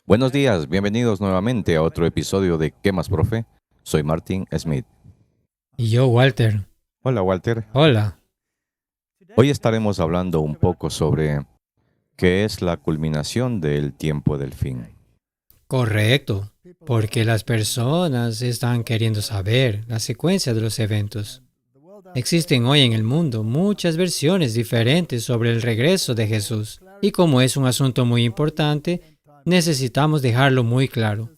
Buenos días, bienvenidos nuevamente a otro episodio de ¿Qué más, profe? Soy Martin Smith. Y yo, Walter. Hola, Walter. Hola. Hoy estaremos hablando un poco sobre qué es la culminación del tiempo del fin. Correcto, porque las personas están queriendo saber la secuencia de los eventos. Existen hoy en el mundo muchas versiones diferentes sobre el regreso de Jesús. Y como es un asunto muy importante, necesitamos dejarlo muy claro.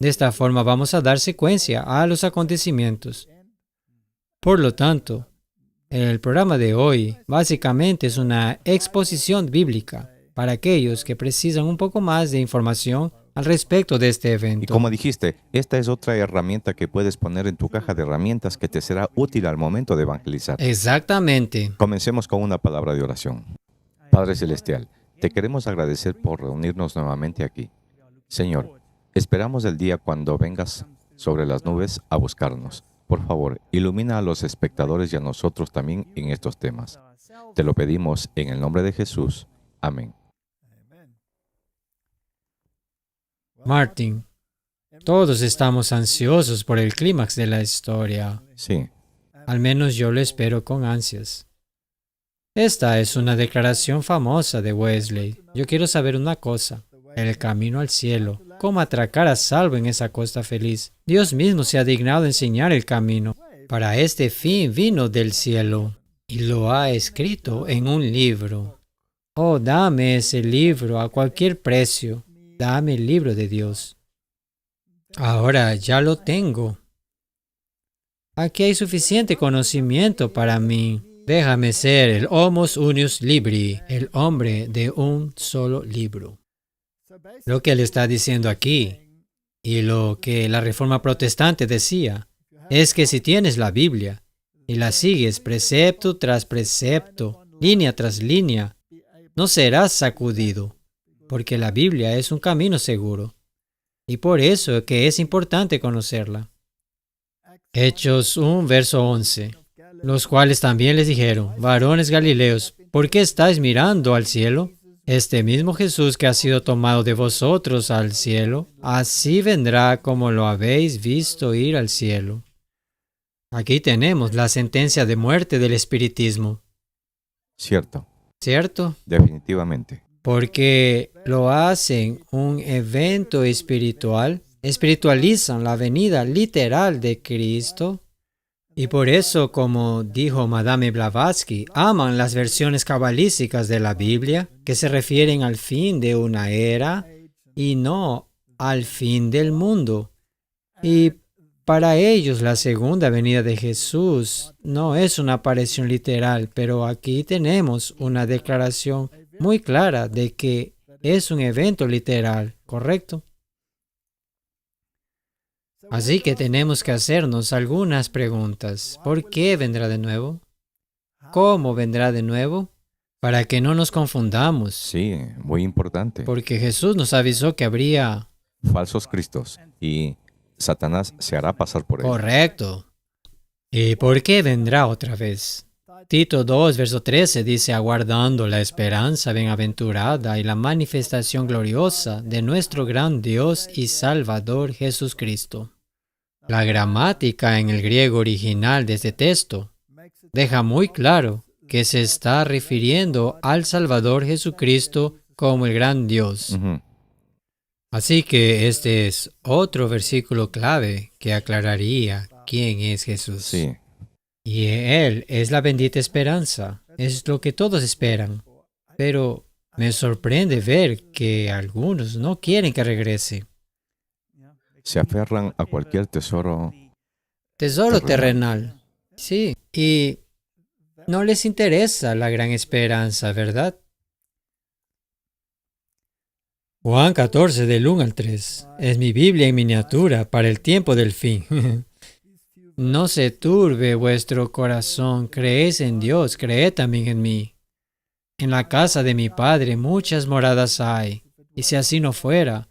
De esta forma vamos a dar secuencia a los acontecimientos. Por lo tanto, el programa de hoy básicamente es una exposición bíblica para aquellos que precisan un poco más de información al respecto de este Y evento. como dijiste, esta es otra herramienta que puedes poner en tu caja de herramientas que te será útil al momento de evangelizar. Exactamente. Comencemos con una palabra de oración. Padre Celestial, te queremos agradecer por reunirnos nuevamente aquí. Señor, esperamos el día cuando vengas sobre las nubes a buscarnos. Por favor, ilumina a los espectadores y a nosotros también en estos temas. Te lo pedimos en el nombre de Jesús. Amén. Martin, todos estamos ansiosos por el clímax de la historia. Sí, Al menos yo lo espero con ansias. Esta es una declaración famosa de Wesley. Yo quiero saber una cosa. El camino al cielo. ¿Cómo atracar a salvo en esa costa feliz? Dios mismo se ha dignado enseñar el camino. Para este fin vino del cielo y lo ha escrito en un libro. Oh, dame ese libro a cualquier precio. Dame el libro de Dios. Ahora ya lo tengo. Aquí hay suficiente conocimiento para mí. Déjame ser el Homus Unius Libri, el hombre de un solo libro. Lo que él está diciendo aquí, y lo que la Reforma Protestante decía, es que si tienes la Biblia y la sigues precepto tras precepto, línea tras línea, no serás sacudido, porque la Biblia es un camino seguro. Y por eso que es importante conocerla. Hechos 1, verso 11. Los cuales también les dijeron, varones Galileos, ¿por qué estáis mirando al cielo? Este mismo Jesús que ha sido tomado de vosotros al cielo, así vendrá como lo habéis visto ir al cielo. Aquí tenemos la sentencia de muerte del espiritismo, cierto, ¿cierto? definitivamente. Porque lo hacen un evento espiritual, espiritualizan la venida literal de Cristo. Y por eso, como dijo Madame Blavatsky, aman las versiones cabalísticas de la Biblia que se refieren al fin de una era y no al fin del mundo. Y para ellos la segunda venida de Jesús no es una aparición literal, pero aquí tenemos una declaración muy clara de que es un evento literal, ¿correcto? Así que tenemos que hacernos algunas preguntas. ¿Por qué vendrá de nuevo? ¿Cómo vendrá de nuevo? Para que no nos confundamos. Sí, muy importante. Porque Jesús nos avisó que habría... Falsos cristos y Satanás se hará pasar por él. Correcto. ¿Y por qué vendrá otra vez? Tito 2, verso 13 dice, aguardando la esperanza bienaventurada y la manifestación gloriosa de nuestro gran Dios y Salvador Jesucristo. La gramática en el griego original de este texto deja muy claro que se está refiriendo al Salvador Jesucristo como el gran Dios. Ujú. Así que este es otro versículo clave que aclararía quién es Jesús. Sí, Y Él es la bendita esperanza, es lo que todos esperan. Pero me sorprende ver que algunos no quieren que regrese. se aferran a cualquier tesoro. Tesoro Terrenal. terrenal. Sí, y no les interesa la gran esperanza, ¿verdad? Juan 14, del 1 al 3. Es mi Biblia en miniatura para el tiempo del fin. No se turbe vuestro corazón, creéis en Dios, creed también en mí. En la casa de mi Padre muchas moradas hay, y si así no fuera,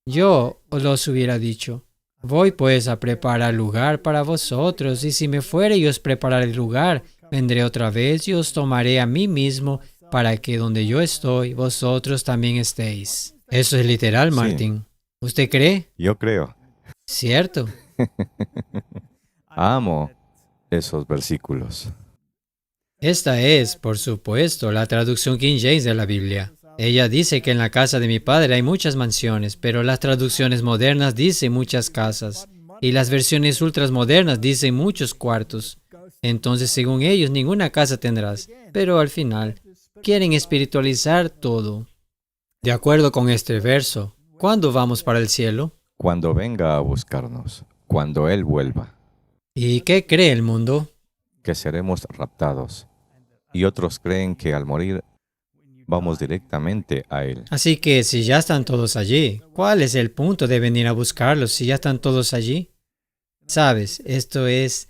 yo os los hubiera dicho. Voy pues a preparar lugar para vosotros, y si me fuere y os prepararé el lugar, vendré otra vez y os tomaré a mí mismo, para que donde yo estoy, vosotros también estéis. Eso es literal, Sí. Martín. ¿Usted cree? Yo creo. Cierto. Amo esos versículos. Esta es, por supuesto, la traducción King James de la Biblia. Ella dice que en la casa de mi padre hay muchas mansiones, pero las traducciones modernas dicen muchas casas, y las versiones ultrasmodernas dicen muchos cuartos. Entonces, según ellos, ninguna casa tendrás, pero al final, quieren espiritualizar todo. De acuerdo con este verso, ¿cuándo vamos para el cielo? Cuando venga a buscarnos, cuando Él vuelva, ¿Y qué cree el mundo? que seremos raptados. Y otros creen que al morir vamos directamente a Él. Así que si ya están todos allí, ¿cuál es el punto de venir a buscarlos si ya están todos allí? Sabes, esto es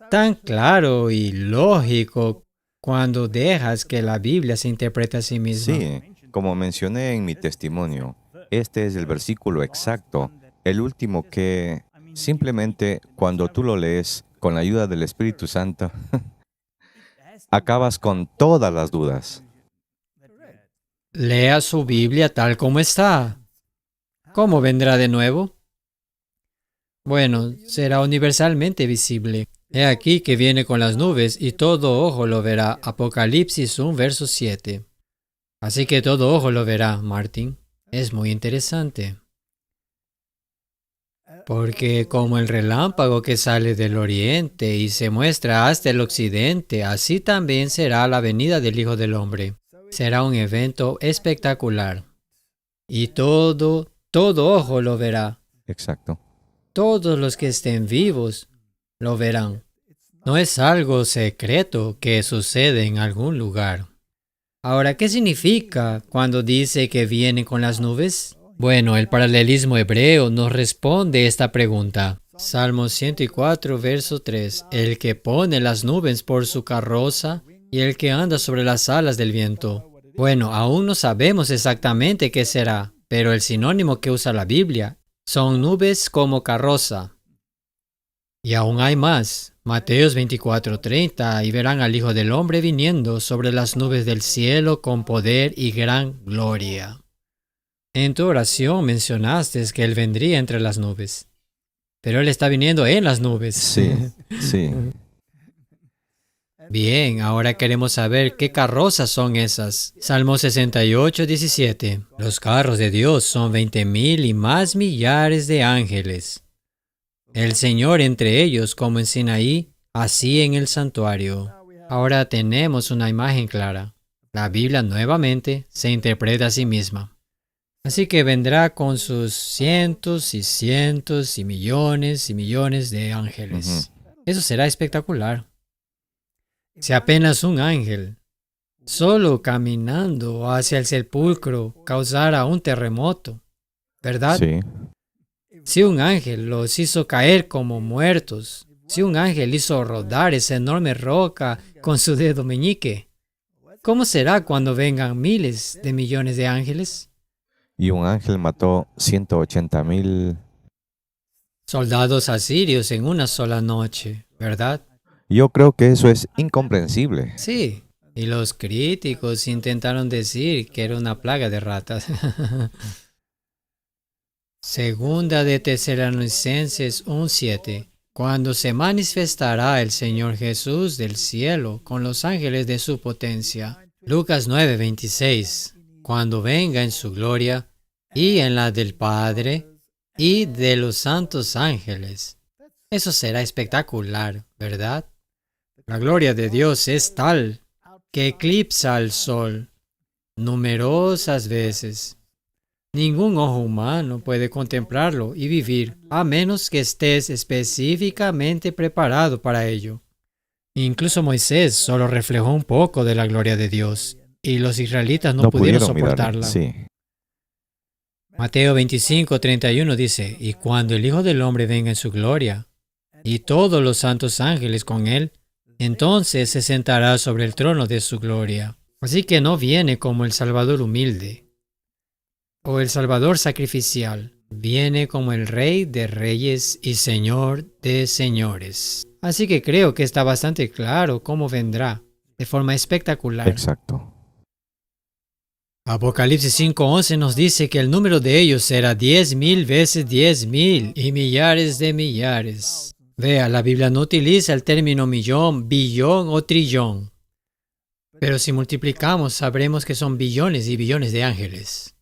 tan claro y lógico cuando dejas que la Biblia se interprete a sí misma. Sí, como mencioné en mi testimonio, este es el versículo exacto, el último que simplemente cuando tú lo lees con la ayuda del Espíritu Santo, acabas con todas las dudas. Lea su Biblia tal como está. ¿Cómo vendrá de nuevo? Bueno, será universalmente visible. He aquí que viene con las nubes y todo ojo lo verá. Apocalipsis 1, verso 7. Así que todo ojo lo verá, Martin. Es muy interesante. Porque como el relámpago que sale del oriente y se muestra hasta el occidente, así también será la venida del Hijo del Hombre. Será un evento espectacular. Y todo ojo lo verá. Exacto. Todos los que estén vivos lo verán. No es algo secreto que sucede en algún lugar. Ahora, ¿qué significa cuando dice que viene con las nubes? Bueno, el paralelismo hebreo nos responde esta pregunta. Salmo 104, verso 3. El que pone las nubes por su carroza y el que anda sobre las alas del viento. Bueno, aún no sabemos exactamente qué será, pero el sinónimo que usa la Biblia son nubes como carroza. Y aún hay más. Mateos 24:30, y verán al Hijo del Hombre viniendo sobre las nubes del cielo con poder y gran gloria. En tu oración mencionaste que Él vendría entre las nubes, pero Él está viniendo en las nubes. Sí, sí. Bien, ahora queremos saber qué carrozas son esas. Salmo 68:17. Los carros de Dios son 20,000 y más millares de ángeles. El Señor entre ellos como en Sinaí, así en el santuario. Ahora tenemos una imagen clara. La Biblia nuevamente se interpreta a sí misma. Así que vendrá con sus cientos y cientos y millones de ángeles. Eso será espectacular. Si apenas un ángel, solo caminando hacia el sepulcro, causara un terremoto, ¿verdad? Sí. Si un ángel los hizo caer como muertos, si un ángel hizo rodar esa enorme roca con su dedo meñique, ¿cómo será cuando vengan miles de millones de ángeles? Y un ángel mató 180,000. Soldados asirios en una sola noche, ¿verdad? Yo creo que eso es incomprensible. Sí. Y los críticos intentaron decir que era una plaga de ratas. Segunda de Tesalonicenses 1:7. Cuando se manifestará el Señor Jesús del cielo con los ángeles de su potencia. Lucas 9:26. Cuando venga en su gloria y en la del Padre y de los santos ángeles. Eso será espectacular, ¿verdad? La gloria de Dios es tal que eclipsa al sol numerosas veces. Ningún ojo humano puede contemplarlo y vivir, a menos que estés específicamente preparado para ello. Incluso Moisés solo reflejó un poco de la gloria de Dios, y los israelitas no pudieron soportarla. Sí. Mateo 25:31 dice, y cuando el Hijo del Hombre venga en su gloria, y todos los santos ángeles con él, entonces se sentará sobre el trono de su gloria. Así que no viene como el Salvador humilde, o el Salvador sacrificial. Viene como el Rey de Reyes y Señor de Señores. Así que creo que está bastante claro cómo vendrá, de forma espectacular. Exacto. Apocalipsis 5:11 nos dice que el número de ellos será 10,000 veces 10,000 y millares de millares. Vea, la Biblia no utiliza el término millón, billón o trillón. Pero si multiplicamos, sabremos que son billones y billones de ángeles.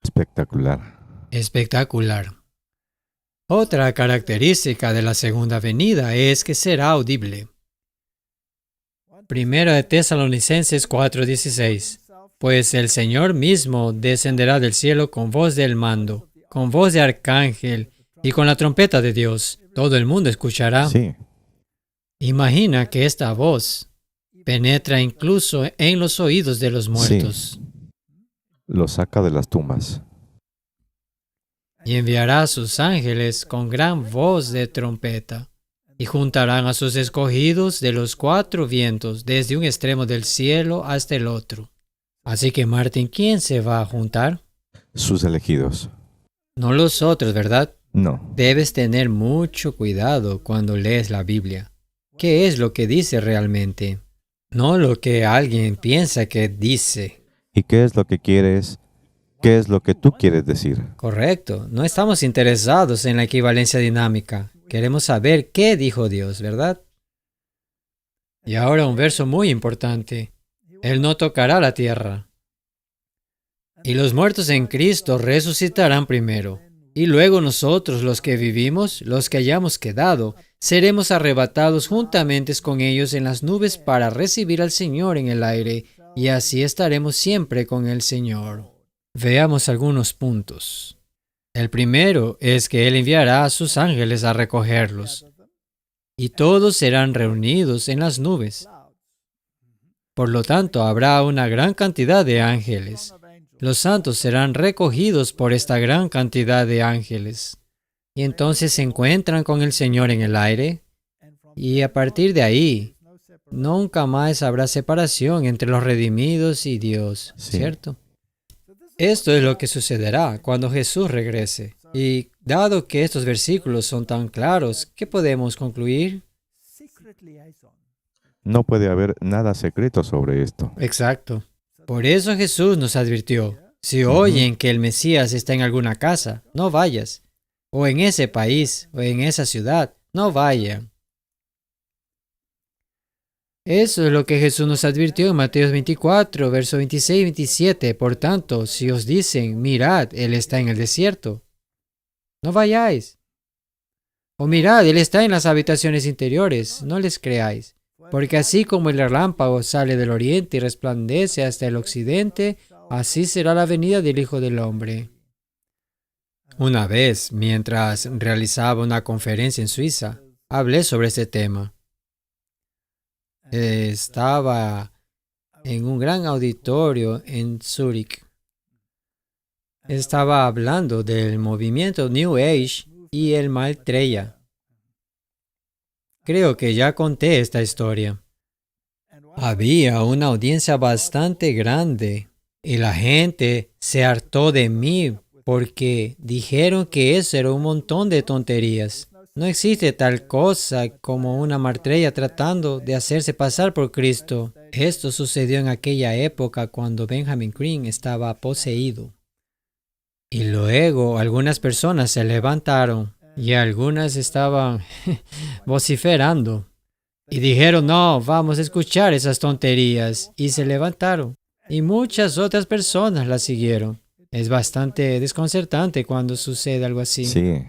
Espectacular. Espectacular. Otra característica de la segunda venida es que será audible. Primero de Tesalonicenses 4:16. Pues el Señor mismo descenderá del cielo con voz del mando, con voz de arcángel y con la trompeta de Dios. Todo el mundo escuchará. Sí, Imagina que esta voz penetra incluso en los oídos de los muertos lo saca de las tumbas. y enviará a sus ángeles con gran voz de trompeta y juntarán a sus escogidos de los cuatro vientos desde un extremo del cielo hasta el otro. Así que, Martín, ¿quién se va a juntar? Sus elegidos. No los otros, ¿verdad? No. Debes tener mucho cuidado cuando lees la Biblia. ¿Qué es lo que dice realmente? No lo que alguien piensa que dice. ¿Y qué es lo que quieres? ¿Qué es lo que tú quieres decir? Correcto. No estamos interesados en la equivalencia dinámica. Queremos saber qué dijo Dios, ¿verdad? Y ahora un verso muy importante. Él no tocará la tierra. Y los muertos en Cristo resucitarán primero. Y luego nosotros, los que vivimos, los que hayamos quedado, seremos arrebatados juntamente con ellos en las nubes para recibir al Señor en el aire, y así estaremos siempre con el Señor. Veamos algunos puntos. El primero es que Él enviará a sus ángeles a recogerlos, y todos serán reunidos en las nubes. Por lo tanto, habrá una gran cantidad de ángeles. Los santos serán recogidos por esta gran cantidad de ángeles. Y entonces se encuentran con el Señor en el aire. Y a partir de ahí, nunca más habrá separación entre los redimidos y Dios, Sí. ¿cierto? Esto es lo que sucederá cuando Jesús regrese. Y dado que estos versículos son tan claros, ¿qué podemos concluir? No puede haber nada secreto sobre esto. Exacto. Por eso Jesús nos advirtió, si oyen que el Mesías está en alguna casa, no vayas. O en ese país, o en esa ciudad, no vayan. Eso es lo que Jesús nos advirtió en Mateo 24, versos 26 y 27. Por tanto, si os dicen, mirad, Él está en el desierto, no vayáis. O mirad, Él está en las habitaciones interiores, no les creáis. Porque así como el relámpago sale del oriente y resplandece hasta el occidente, así será la venida del Hijo del Hombre. Una vez, mientras realizaba una conferencia en Suiza, hablé sobre este tema. Estaba en un gran auditorio en Zúrich. Estaba hablando del movimiento New Age y el Maitreya. Creo que ya conté esta historia. Había una audiencia bastante grande y la gente se hartó de mí porque dijeron que eso era un montón de tonterías. No existe tal cosa como una Maitreya tratando de hacerse pasar por Cristo. Esto sucedió en aquella época cuando Benjamin Green estaba poseído. Y luego algunas personas se levantaron y algunas estaban vociferando. Y dijeron, no, vamos a escuchar esas tonterías. Y se levantaron. Y muchas otras personas las siguieron. Es bastante desconcertante cuando sucede algo así. Sí.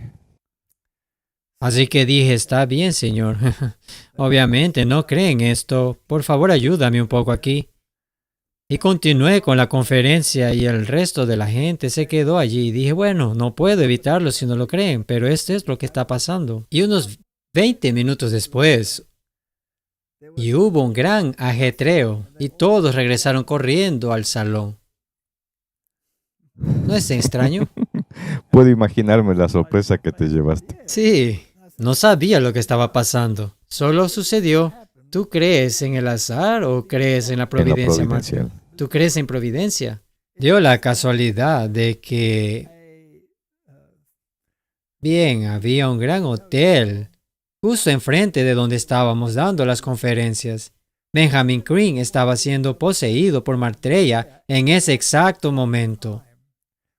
Así que dije, está bien, Señor. Obviamente no creen esto. Por favor, ayúdame un poco aquí. Y continué con la conferencia y el resto de la gente se quedó allí. Y dije, bueno, no puedo evitarlo si no lo creen, pero esto es lo que está pasando. Y unos 20 minutos después, y hubo un gran ajetreo y todos regresaron corriendo al salón. ¿No es extraño? Puedo imaginarme la sorpresa que te llevaste. Sí, no sabía lo que estaba pasando. Solo sucedió. ¿Tú crees en el azar o crees en la En lo providencia, Martín? providencial. ¿Tú crees en providencia? Dio la casualidad de que, bien, había un gran hotel justo enfrente de donde estábamos dando las conferencias. Benjamin Crane estaba siendo poseído por Maitreya en ese exacto momento,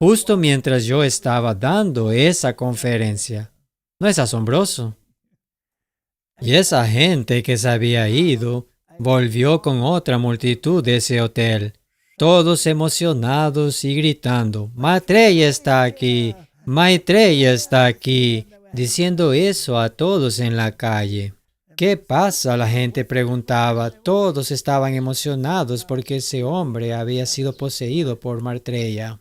justo mientras yo estaba dando esa conferencia. ¿No es asombroso? Y esa gente que se había ido volvió con otra multitud de ese hotel, todos emocionados y gritando, Maitreya está aquí, Maitreya está aquí, diciendo eso a todos en la calle. ¿Qué pasa?, la gente preguntaba. Todos estaban emocionados porque ese hombre había sido poseído por Maitreya.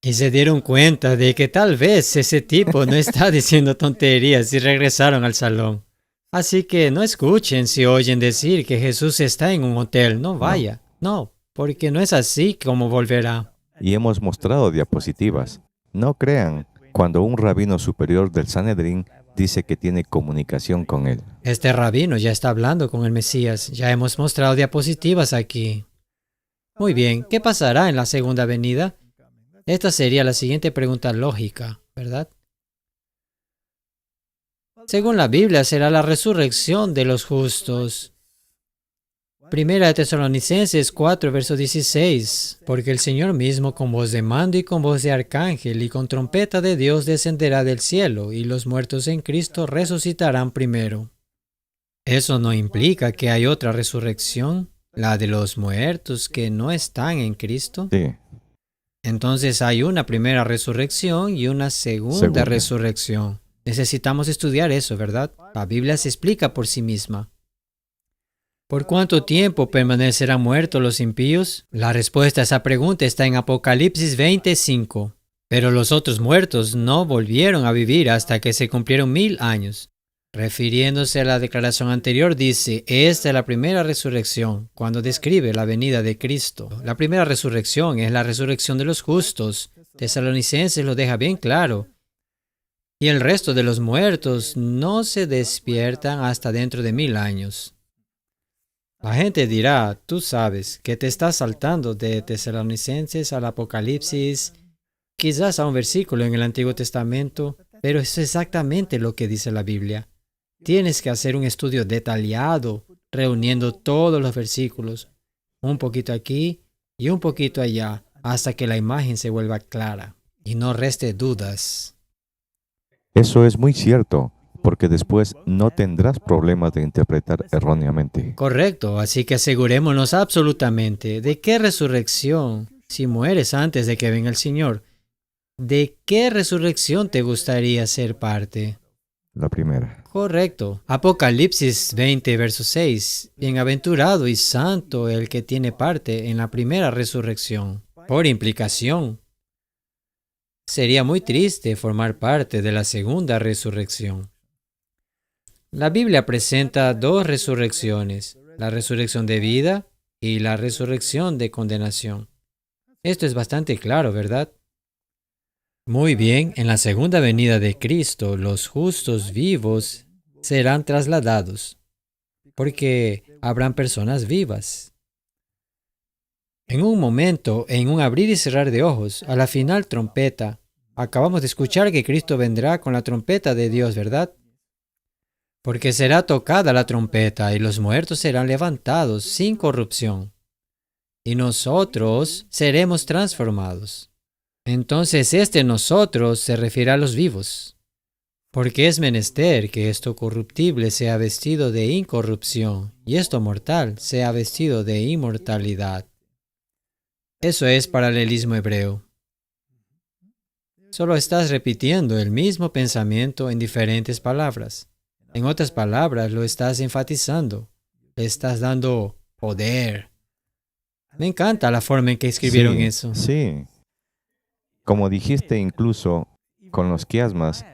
Y se dieron cuenta de que tal vez ese tipo no está diciendo tonterías y regresaron al salón. Así que no escuchen si oyen decir que Jesús está en un hotel. No vaya. No, porque no es así como volverá. Y hemos mostrado diapositivas. No crean cuando un rabino superior del Sanedrín dice que tiene comunicación con él. Este rabino ya está hablando con el Mesías. Ya hemos mostrado diapositivas aquí. Muy bien, ¿qué pasará en la segunda venida? Esta sería la siguiente pregunta lógica, ¿verdad? Según la Biblia, será la resurrección de los justos. Primera de Tesalonicenses 4, verso 16. Porque el Señor mismo con voz de mando y con voz de arcángel y con trompeta de Dios descenderá del cielo, y los muertos en Cristo resucitarán primero. Eso no implica que hay otra resurrección, la de los muertos que no están en Cristo. Sí. Entonces hay una primera resurrección y una segunda resurrección. Necesitamos estudiar eso, ¿verdad? La Biblia se explica por sí misma. ¿Por cuánto tiempo permanecerán muertos los impíos? La respuesta a esa pregunta está en Apocalipsis 25. Pero los otros muertos no volvieron a vivir hasta que se cumplieron 1000 años. Refiriéndose a la declaración anterior, dice, esta es la primera resurrección, cuando describe la venida de Cristo. La primera resurrección es la resurrección de los justos. Tesalonicenses lo deja bien claro. Y el resto de los muertos no se despiertan hasta dentro de 1000 años. La gente dirá, tú sabes, que te estás saltando de Tesalonicenses al Apocalipsis, quizás a un versículo en el Antiguo Testamento, pero es exactamente lo que dice la Biblia. Tienes que hacer un estudio detallado, reuniendo todos los versículos, un poquito aquí y un poquito allá, hasta que la imagen se vuelva clara y no reste dudas. Eso es muy cierto, porque después no tendrás problemas de interpretar erróneamente. Correcto, así que asegurémonos absolutamente de qué resurrección, si mueres antes de que venga el Señor, ¿de qué resurrección te gustaría ser parte? La primera. Correcto. Apocalipsis 20, verso 6. Bienaventurado y santo el que tiene parte en la primera resurrección. Por implicación, sería muy triste formar parte de la segunda resurrección. La Biblia presenta dos resurrecciones, la resurrección de vida y la resurrección de condenación. Esto es bastante claro, ¿verdad? Muy bien, en la segunda venida de Cristo, los justos vivos serán trasladados, porque habrán personas vivas. En un momento, en un abrir y cerrar de ojos, a la final trompeta, acabamos de escuchar que Cristo vendrá con la trompeta de Dios, ¿verdad? Porque será tocada la trompeta y los muertos serán levantados sin corrupción, y nosotros seremos transformados. Entonces nosotros se refiere a los vivos, porque es menester que esto corruptible sea vestido de incorrupción y esto mortal sea vestido de inmortalidad. Eso es paralelismo hebreo. Solo estás repitiendo el mismo pensamiento en diferentes palabras. En otras palabras, lo estás enfatizando. Le estás dando poder. Me encanta la forma en que escribieron eso. Sí. Como dijiste, incluso con los quiasmas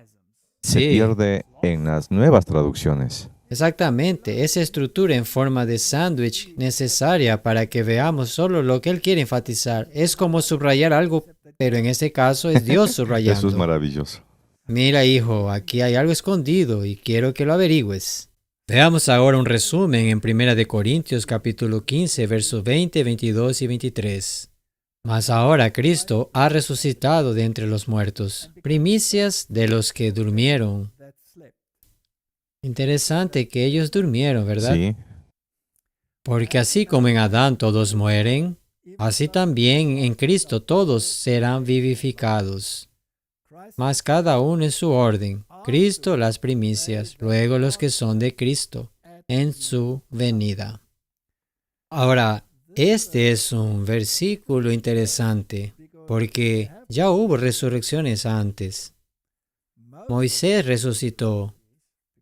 se pierde en las nuevas traducciones. Exactamente, esa estructura en forma de sándwich necesaria para que veamos solo lo que él quiere enfatizar. Es como subrayar algo, pero en este caso es Dios subrayando. Eso es maravilloso. Mira, hijo, aquí hay algo escondido y quiero que lo averigües. Veamos ahora un resumen en 1 Corintios capítulo 15, versos 20, 22 y 23. Mas ahora Cristo ha resucitado de entre los muertos, primicias de los que durmieron. Interesante que ellos durmieron, ¿verdad? Sí. Porque así como en Adán todos mueren, así también en Cristo todos serán vivificados. Mas cada uno en su orden. Cristo las primicias, luego los que son de Cristo, en su venida. Ahora, este es un versículo interesante, porque ya hubo resurrecciones antes. Moisés resucitó,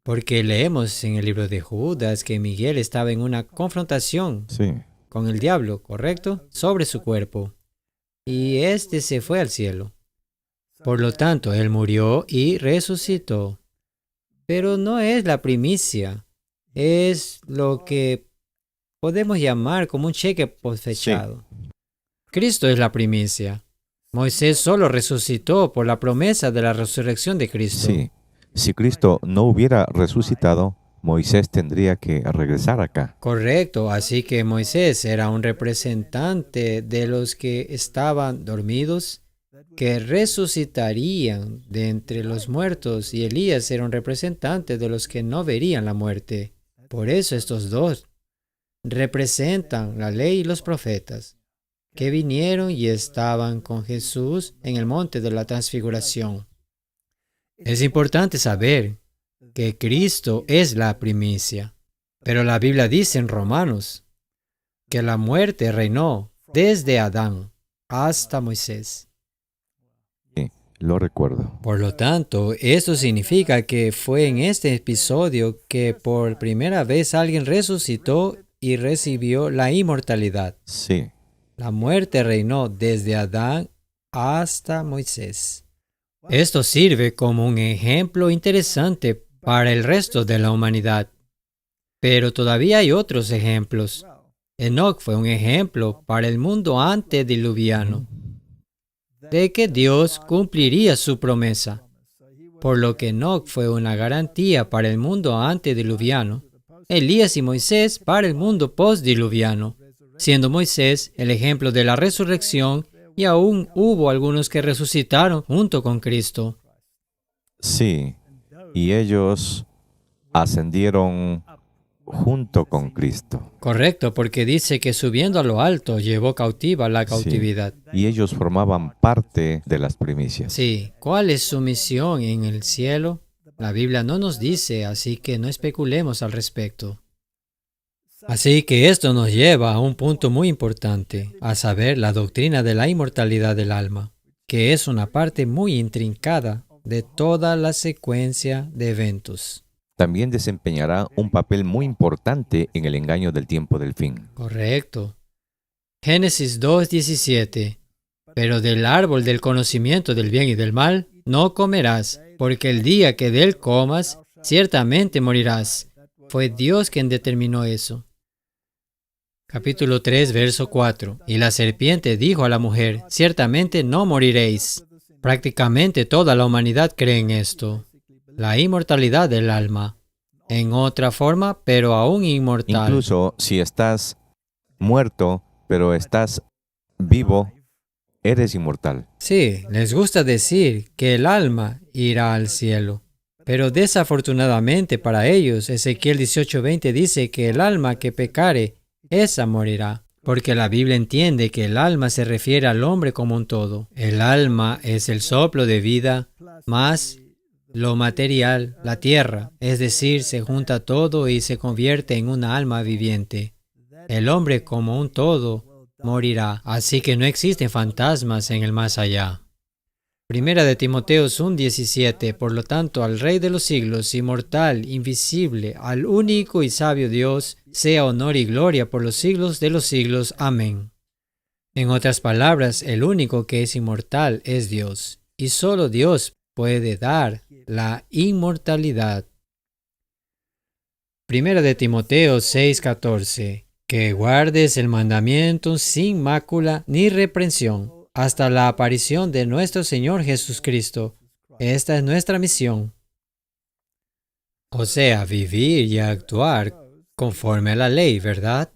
porque leemos en el libro de Judas que Miguel estaba en una confrontación Sí, con el diablo, ¿correcto? Sobre su cuerpo. Y éste se fue al cielo. Por lo tanto, él murió y resucitó. Pero no es la primicia, es lo que podemos llamar como un cheque cosechado. Cristo es la primicia. Moisés solo resucitó por la promesa de la resurrección de Cristo. sí. Si Cristo no hubiera resucitado, Moisés tendría que regresar acá. Correcto, así que Moisés era un representante de los que estaban dormidos, que resucitarían de entre los muertos, y Elías era un representante de los que no verían la muerte. Por eso estos dos representan la ley y los profetas, que vinieron y estaban con Jesús en el monte de la transfiguración. Es importante saber que Cristo es la primicia, pero la Biblia dice en Romanos que la muerte reinó desde Adán hasta Moisés. Sí, lo recuerdo. Por lo tanto, esto significa que fue en este episodio que por primera vez alguien resucitó y recibió la inmortalidad. Sí, La muerte reinó desde Adán hasta Moisés. Esto sirve como un ejemplo interesante para el resto de la humanidad. Pero todavía hay otros ejemplos. Enoc fue un ejemplo para el mundo antediluviano de que Dios cumpliría su promesa, por lo que Enoc fue una garantía para el mundo antediluviano, Elías y Moisés para el mundo postdiluviano, siendo Moisés el ejemplo de la resurrección, y aún hubo algunos que resucitaron junto con Cristo. sí. Y ellos ascendieron junto con Cristo. Correcto, porque dice que subiendo a lo alto llevó cautiva la Sí. cautividad. Y ellos formaban parte de las primicias. Sí, ¿cuál es su misión en el cielo? La Biblia no nos dice, así que no especulemos al respecto. Así que esto nos lleva a un punto muy importante, a saber, la doctrina de la inmortalidad del alma, que es una parte muy intrincada de toda la secuencia de eventos. También desempeñará un papel muy importante en el engaño del tiempo del fin. Correcto. Génesis 2:17. Pero del árbol del conocimiento del bien y del mal no comerás, porque el día que de él comas, ciertamente morirás. Fue Dios quien determinó eso. Capítulo 3, verso 4. Y la serpiente dijo a la mujer, ciertamente no moriréis. Prácticamente toda la humanidad cree en esto. La inmortalidad del alma. En otra forma, pero aún inmortal. Incluso si estás muerto, pero estás vivo, eres inmortal. Sí, les gusta decir que el alma irá al cielo. Pero desafortunadamente para ellos, Ezequiel 18:20 dice que el alma que pecare, esa morirá. Porque la Biblia entiende que el alma se refiere al hombre como un todo. El alma es el soplo de vida más lo material, la tierra. Es decir, se junta todo y se convierte en una alma viviente. El hombre como un todo morirá, así que no existen fantasmas en el más allá. Primera de Timoteo 1:17. Por lo tanto, al Rey de los siglos, inmortal, invisible, al único y sabio Dios, sea honor y gloria por los siglos de los siglos. Amén. En otras palabras, el único que es inmortal es Dios, y solo Dios puede dar la inmortalidad. Primera de Timoteo 6:14. Que guardes el mandamiento sin mácula ni reprensión, hasta la aparición de nuestro Señor Jesucristo. Esta es nuestra misión. O sea, vivir y actuar conforme a la ley, ¿verdad?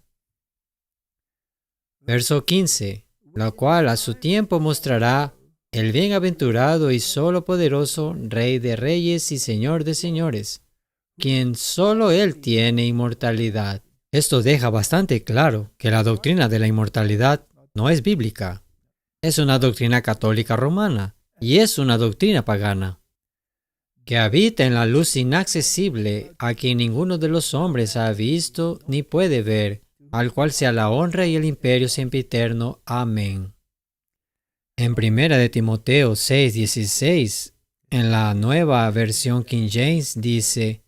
Verso 15. Lo cual a su tiempo mostrará el bienaventurado y solo poderoso Rey de reyes y Señor de señores, quien solo Él tiene inmortalidad, Esto deja bastante claro que la doctrina de la inmortalidad no es bíblica. Es una doctrina católica romana y es una doctrina pagana, que habita en la luz inaccesible a quien ninguno de los hombres ha visto ni puede ver, al cual sea la honra y el imperio sempiterno. Amén. En 1 de Timoteo 6:16, en la nueva versión King James, dice: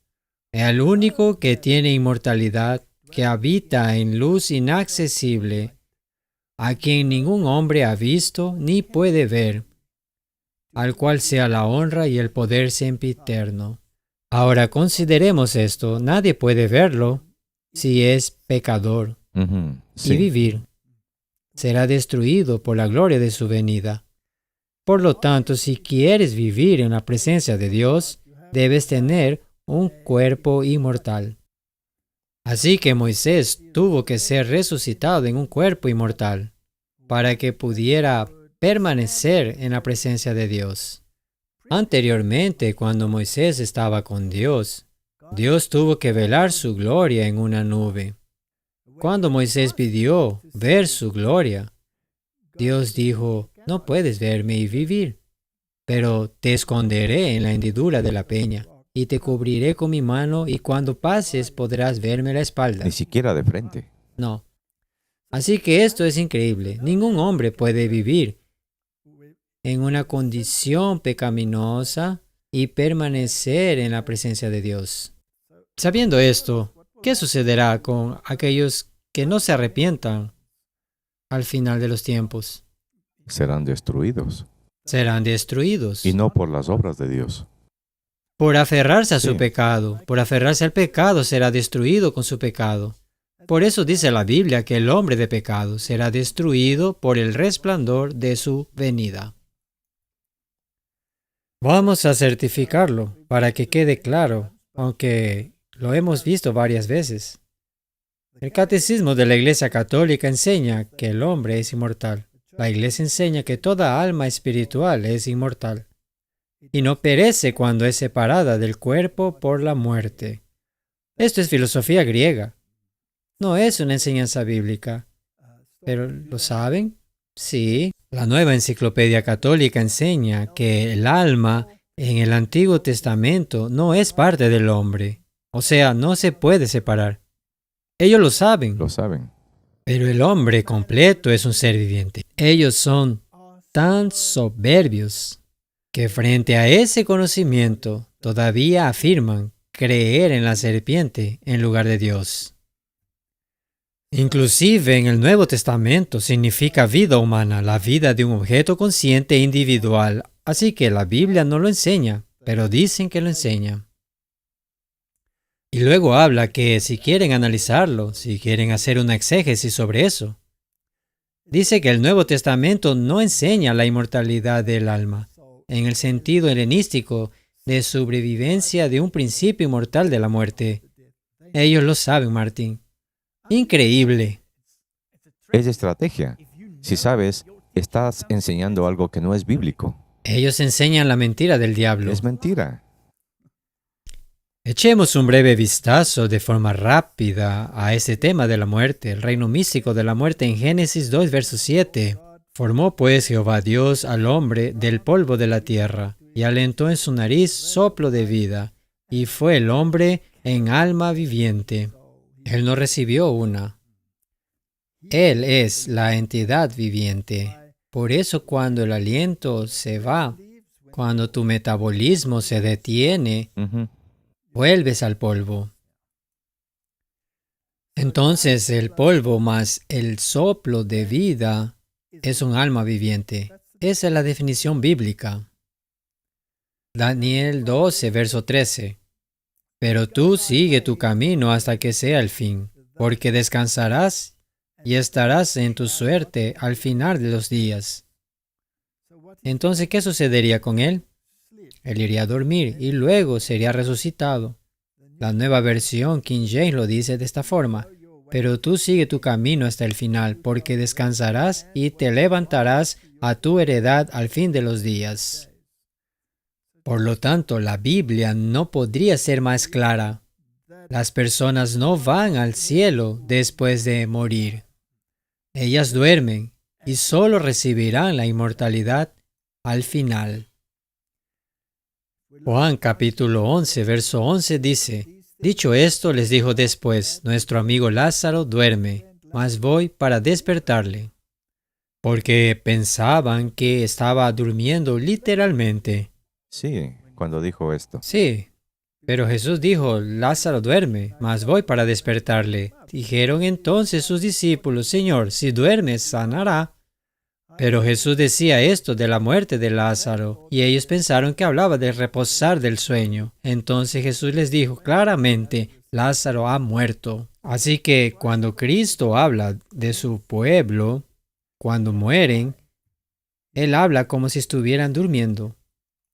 el único que tiene inmortalidad, que habita en luz inaccesible, a quien ningún hombre ha visto ni puede ver, al cual sea la honra y el poder sempiterno. Ahora consideremos esto: nadie puede verlo si es pecador Ujú, y sí. vivir. Será destruido por la gloria de su venida. Por lo tanto, si quieres vivir en la presencia de Dios, debes tener un cuerpo inmortal. Así que Moisés tuvo que ser resucitado en un cuerpo inmortal para que pudiera permanecer en la presencia de Dios. Anteriormente, cuando Moisés estaba con Dios, Dios tuvo que velar su gloria en una nube. Cuando Moisés pidió ver su gloria, Dios dijo: no puedes verme y vivir, pero te esconderé en la hendidura de la peña y te cubriré con mi mano, y cuando pases podrás verme la espalda. Ni siquiera de frente. No. Así que esto es increíble. Ningún hombre puede vivir en una condición pecaminosa y permanecer en la presencia de Dios. Sabiendo esto, ¿qué sucederá con aquellos que no se arrepientan al final de los tiempos? Serán destruidos. Serán destruidos. Y no por las obras de Dios. Por aferrarse a su Sí. pecado, por aferrarse al pecado, será destruido con su pecado. Por eso dice la Biblia que el hombre de pecado será destruido por el resplandor de su venida. Vamos a certificarlo para que quede claro, aunque lo hemos visto varias veces. El Catecismo de la Iglesia Católica enseña que el hombre es inmortal. La Iglesia enseña que toda alma espiritual es inmortal y no perece cuando es separada del cuerpo por la muerte. Esto es filosofía griega. No es una enseñanza bíblica. ¿Pero lo saben? Sí. La Nueva Enciclopedia Católica enseña que el alma en el Antiguo Testamento no es parte del hombre. O sea, no se puede separar. Ellos lo saben. Lo saben. Pero el hombre completo es un ser viviente. Ellos son tan soberbios que frente a ese conocimiento todavía afirman creer en la serpiente en lugar de Dios. Inclusive en el Nuevo Testamento significa vida humana, la vida de un objeto consciente e individual. Así que la Biblia no lo enseña, pero dicen que lo enseña. Y luego habla que si quieren analizarlo, si quieren hacer una exégesis sobre eso, dice que el Nuevo Testamento no enseña la inmortalidad del alma, en el sentido helenístico de sobrevivencia de un principio inmortal de la muerte. Ellos lo saben, Martín. Increíble. Es estrategia. Si sabes, estás enseñando algo que no es bíblico. Ellos enseñan la mentira del diablo. Es mentira. Echemos un breve vistazo de forma rápida a ese tema de la muerte, el reino místico de la muerte en Génesis 2, verso 7. Formó pues Jehová Dios al hombre del polvo de la tierra, y alentó en su nariz soplo de vida, y fue el hombre en alma viviente. Él no recibió una. Él es la entidad viviente. Por eso cuando el aliento se va, cuando tu metabolismo se detiene, Ujú. vuelves al polvo. Entonces el polvo más el soplo de vida es un alma viviente. Esa es la definición bíblica. Daniel 12, verso 13. Pero tú sigue tu camino hasta que sea el fin, porque descansarás y estarás en tu suerte al final de los días. Entonces, ¿qué sucedería con él? Él iría a dormir y luego sería resucitado. La nueva versión King James lo dice de esta forma: pero tú sigue tu camino hasta el final, porque descansarás y te levantarás a tu heredad al fin de los días. Por lo tanto, la Biblia no podría ser más clara. Las personas no van al cielo después de morir. Ellas duermen y solo recibirán la inmortalidad al final. Juan capítulo 11, verso 11 dice, dicho esto, les dijo después, nuestro amigo Lázaro duerme, mas voy para despertarle. Porque pensaban que estaba durmiendo literalmente. Sí, cuando dijo esto. Sí, pero Jesús dijo, Lázaro duerme, mas voy para despertarle. Dijeron entonces sus discípulos, Señor, si duerme, sanará. Pero Jesús decía esto de la muerte de Lázaro, y ellos pensaron que hablaba de reposar del sueño. Entonces Jesús les dijo claramente, Lázaro ha muerto. Así que cuando Cristo habla de su pueblo, cuando mueren, Él habla como si estuvieran durmiendo.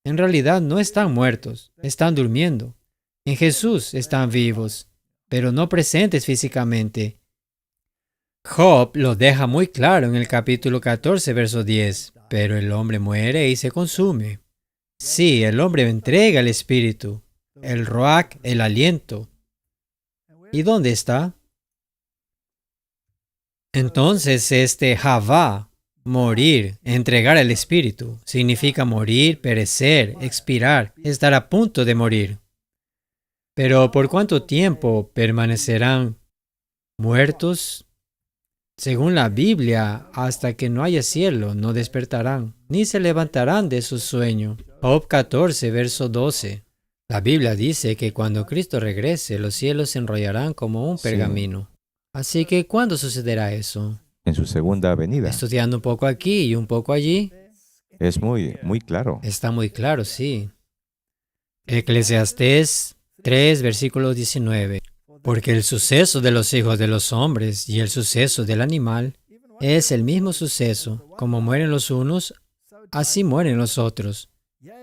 En realidad no están muertos, están durmiendo. En Jesús están vivos, pero no presentes físicamente. Job lo deja muy claro en el capítulo 14, verso 10. Pero el hombre muere y se consume. Sí, el hombre entrega el espíritu, el ruach, el aliento. ¿Y dónde está? Entonces Javá, morir, entregar el espíritu, significa morir, perecer, expirar, estar a punto de morir. Pero ¿por cuánto tiempo permanecerán muertos? Según la Biblia, hasta que no haya cielo, no despertarán, ni se levantarán de su sueño. Job 14, verso 12. La Biblia dice que cuando Cristo regrese, los cielos se enrollarán como un pergamino. Así que, ¿cuándo sucederá eso? En su segunda venida. Estudiando un poco aquí y un poco allí. Es muy claro. Está muy claro, sí. Eclesiastés 3, versículo 19. Porque el suceso de los hijos de los hombres y el suceso del animal es el mismo suceso. Como mueren los unos, así mueren los otros.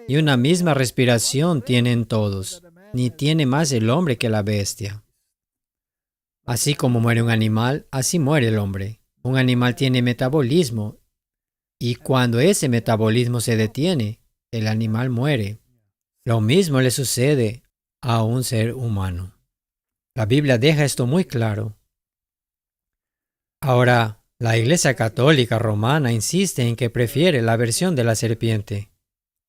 Y una misma respiración tienen todos, ni tiene más el hombre que la bestia. Así como muere un animal, así muere el hombre. Un animal tiene metabolismo, y cuando ese metabolismo se detiene, el animal muere. Lo mismo le sucede a un ser humano. La Biblia deja esto muy claro. Ahora, la Iglesia Católica Romana insiste en que prefiere la versión de la serpiente.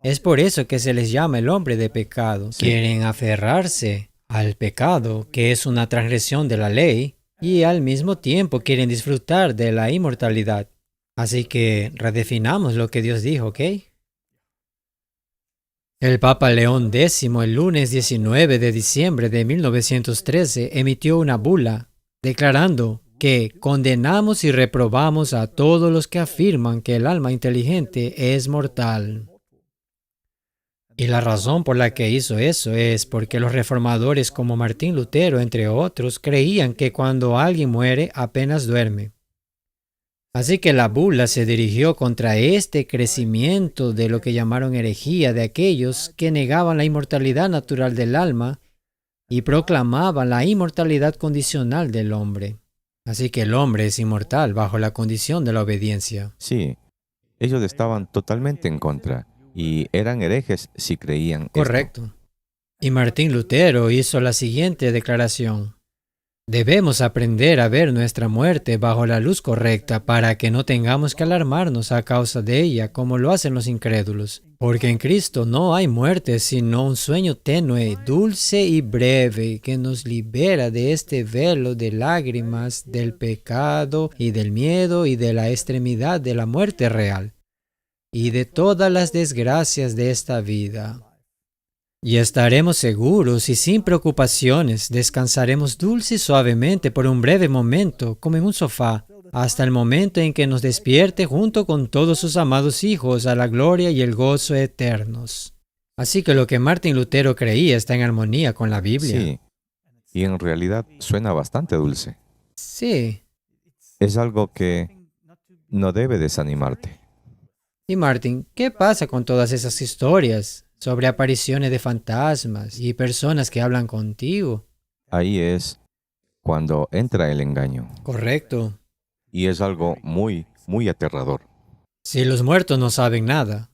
Es por eso que se les llama el hombre de pecado. Sí. Quieren aferrarse al pecado, que es una transgresión de la ley, y al mismo tiempo quieren disfrutar de la inmortalidad. Así que redefinamos lo que Dios dijo, ¿ok? El Papa León X, el lunes 19 de diciembre de 1913, emitió una bula declarando que condenamos y reprobamos a todos los que afirman que el alma inteligente es mortal. Y la razón por la que hizo eso es porque los reformadores como Martín Lutero, entre otros, creían que cuando alguien muere apenas duerme. Así que la bula se dirigió contra este crecimiento de lo que llamaron herejía de aquellos que negaban la inmortalidad natural del alma y proclamaban la inmortalidad condicional del hombre. Así que el hombre es inmortal bajo la condición de la obediencia. Sí, ellos estaban totalmente en contra y eran herejes si creían esto. Correcto. Y Martín Lutero hizo la siguiente declaración. Debemos aprender a ver nuestra muerte bajo la luz correcta para que no tengamos que alarmarnos a causa de ella como lo hacen los incrédulos. Porque en Cristo no hay muerte sino un sueño tenue, dulce y breve que nos libera de este velo de lágrimas, del pecado y del miedo y de la extremidad de la muerte real y de todas las desgracias de esta vida. Y estaremos seguros y sin preocupaciones, descansaremos dulce y suavemente por un breve momento, como en un sofá, hasta el momento en que nos despierte junto con todos sus amados hijos a la gloria y el gozo eternos. Así que lo que Martín Lutero creía está en armonía con la Biblia. Sí, y en realidad suena bastante dulce. Sí. Es algo que no debe desanimarte. Y Martín, ¿qué pasa con todas esas historias sobre apariciones de fantasmas y personas que hablan contigo? Ahí es cuando entra el engaño. Correcto. Y es algo muy aterrador. Si los muertos no saben nada,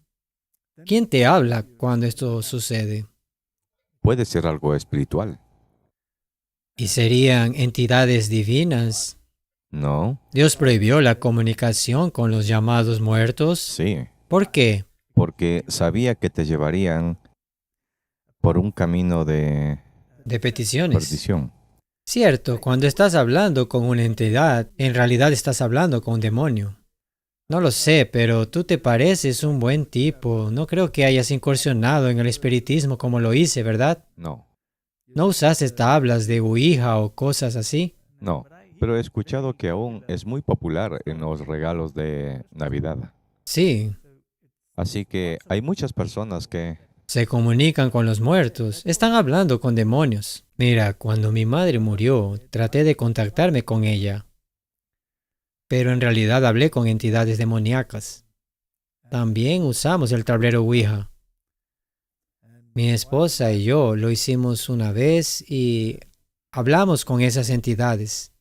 ¿quién te habla cuando esto sucede? Puede ser algo espiritual. ¿Y serían entidades divinas? No, ¿Dios prohibió la comunicación con los llamados muertos? sí, ¿Por qué? porque sabía que te llevarían por un camino de De peticiones. perdición. Cierto, cuando estás hablando con una entidad, en realidad estás hablando con un demonio. No lo sé, pero tú te pareces un buen tipo. No creo que hayas incursionado en el espiritismo como lo hice, ¿verdad? No, ¿No usaste tablas de Ouija o cosas así? no, pero he escuchado que aún es muy popular en los regalos de Navidad. Sí, Así que hay muchas personas que... se comunican con los muertos. Están hablando con demonios. Mira, cuando mi madre murió, traté de contactarme con ella, pero en realidad hablé con entidades demoníacas. También usamos el tablero Ouija. Mi esposa y yo lo hicimos una vez y hablamos con esas entidades.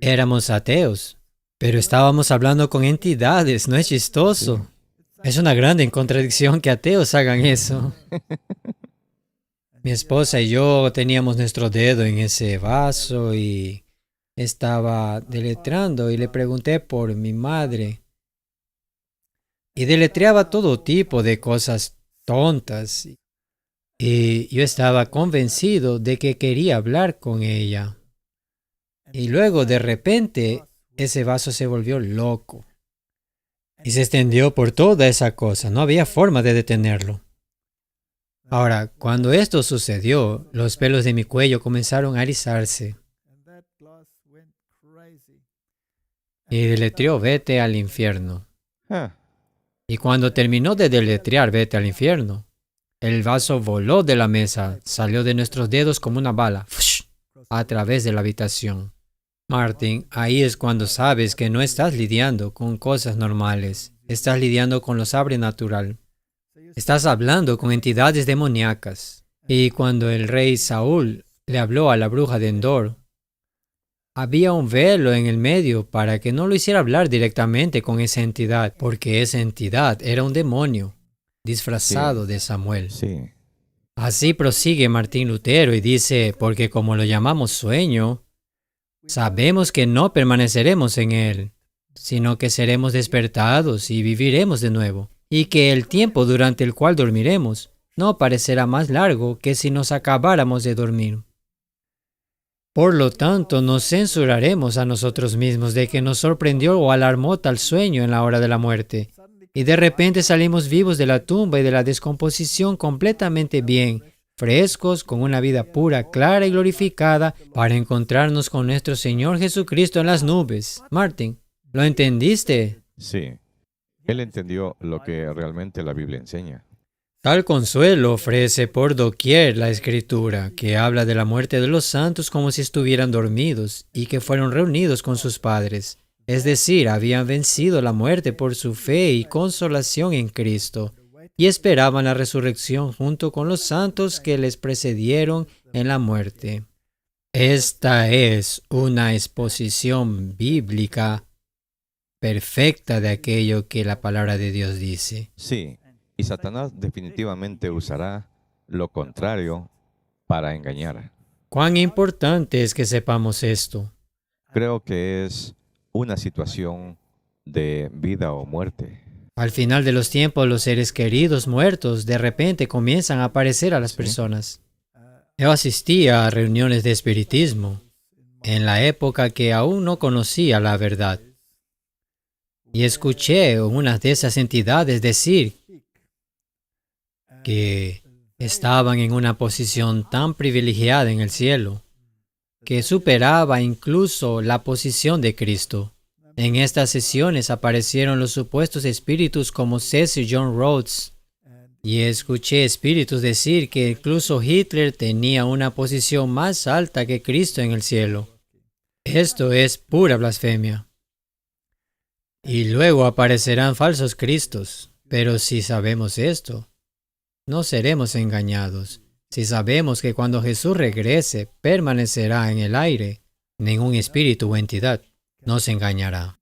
Éramos ateos, pero estábamos hablando con entidades, ¿no es chistoso? Es una grande contradicción que ateos hagan eso. Mi esposa y yo teníamos nuestro dedo en ese vaso y estaba deletreando y le pregunté por mi madre. Y deletreaba todo tipo de cosas tontas. Y yo estaba convencido de que quería hablar con ella. Y luego de repente ese vaso se volvió loco. Y se extendió por toda esa cosa. No había forma de detenerlo. Ahora, cuando esto sucedió, los pelos de mi cuello comenzaron a erizarse. Y deletreó vete al infierno. Ah, Y cuando terminó de deletrear vete al infierno, el vaso voló de la mesa, salió de nuestros dedos como una bala, ¡fush!, a través de la habitación. Martin, ahí es cuando sabes que no estás lidiando con cosas normales, estás lidiando con lo sobrenatural. Estás hablando con entidades demoníacas. Y cuando el rey Saúl le habló a la bruja de Endor, había un velo en el medio para que no lo hiciera hablar directamente con esa entidad, porque esa entidad era un demonio disfrazado sí, de Samuel. sí, Así prosigue Martín Lutero y dice, porque como lo llamamos sueño, sabemos que no permaneceremos en él, sino que seremos despertados y viviremos de nuevo, y que el tiempo durante el cual dormiremos no parecerá más largo que si nos acabáramos de dormir. Por lo tanto, nos censuraremos a nosotros mismos de que nos sorprendió o alarmó tal sueño en la hora de la muerte. Y de repente salimos vivos de la tumba y de la descomposición completamente bien, frescos, con una vida pura, clara y glorificada, para encontrarnos con nuestro Señor Jesucristo en las nubes. Martin, ¿lo entendiste? sí. Él entendió lo que realmente la Biblia enseña. Tal consuelo ofrece por doquier la Escritura, que habla de la muerte de los santos como si estuvieran dormidos y que fueron reunidos con sus padres. Es decir, habían vencido la muerte por su fe y consolación en Cristo, y esperaban la resurrección junto con los santos que les precedieron en la muerte. Esta es una exposición bíblica perfecta de aquello que la palabra de Dios dice. Sí, y Satanás definitivamente usará lo contrario para engañar. ¿Cuán importante es que sepamos esto? Creo que es una situación de vida o muerte. Al final de los tiempos, los seres queridos muertos de repente comienzan a aparecer a las Sí. personas. Yo asistía a reuniones de espiritismo en la época que aún no conocía la verdad. Y escuché a una de esas entidades decir que estaban en una posición tan privilegiada en el cielo que superaba incluso la posición de Cristo. En estas sesiones aparecieron los supuestos espíritus como Cecil John Rhodes, y escuché espíritus decir que incluso Hitler tenía una posición más alta que Cristo en el cielo. Esto es pura blasfemia. Y luego aparecerán falsos cristos, pero si sabemos esto, no seremos engañados. Si sabemos que cuando Jesús regrese, permanecerá en el aire, ningún espíritu o entidad nos engañará.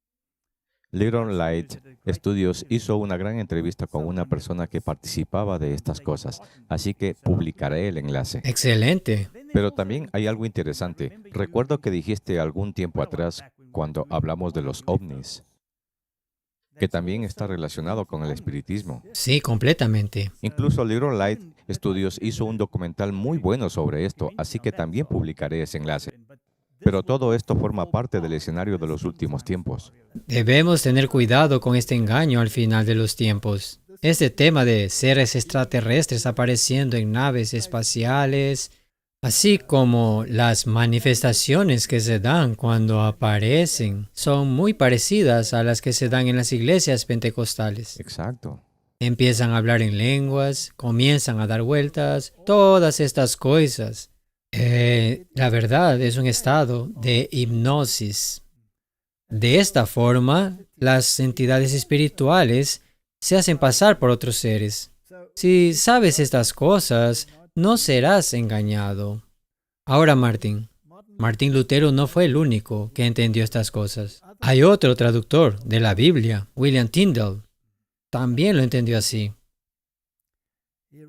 Little Light Studios hizo una gran entrevista con una persona que participaba de estas cosas, así que publicaré el enlace. Excelente. Pero también hay algo interesante. Recuerdo que dijiste algún tiempo atrás, cuando hablamos de los ovnis, que también está relacionado con el espiritismo. Sí, completamente. Incluso Little Light Studios hizo un documental muy bueno sobre esto, así que también publicaré ese enlace. Pero todo esto forma parte del escenario de los últimos tiempos. Debemos tener cuidado con este engaño al final de los tiempos. Este tema de seres extraterrestres apareciendo en naves espaciales, así como las manifestaciones que se dan cuando aparecen, son muy parecidas a las que se dan en las iglesias pentecostales. Exacto. Empiezan a hablar en lenguas, comienzan a dar vueltas, todas estas cosas. La verdad es un estado de hipnosis. De esta forma, las entidades espirituales se hacen pasar por otros seres. Si sabes estas cosas, no serás engañado. Ahora, Martín Lutero no fue el único que entendió estas cosas. Hay otro traductor de la Biblia, William Tyndale. También lo entendió así.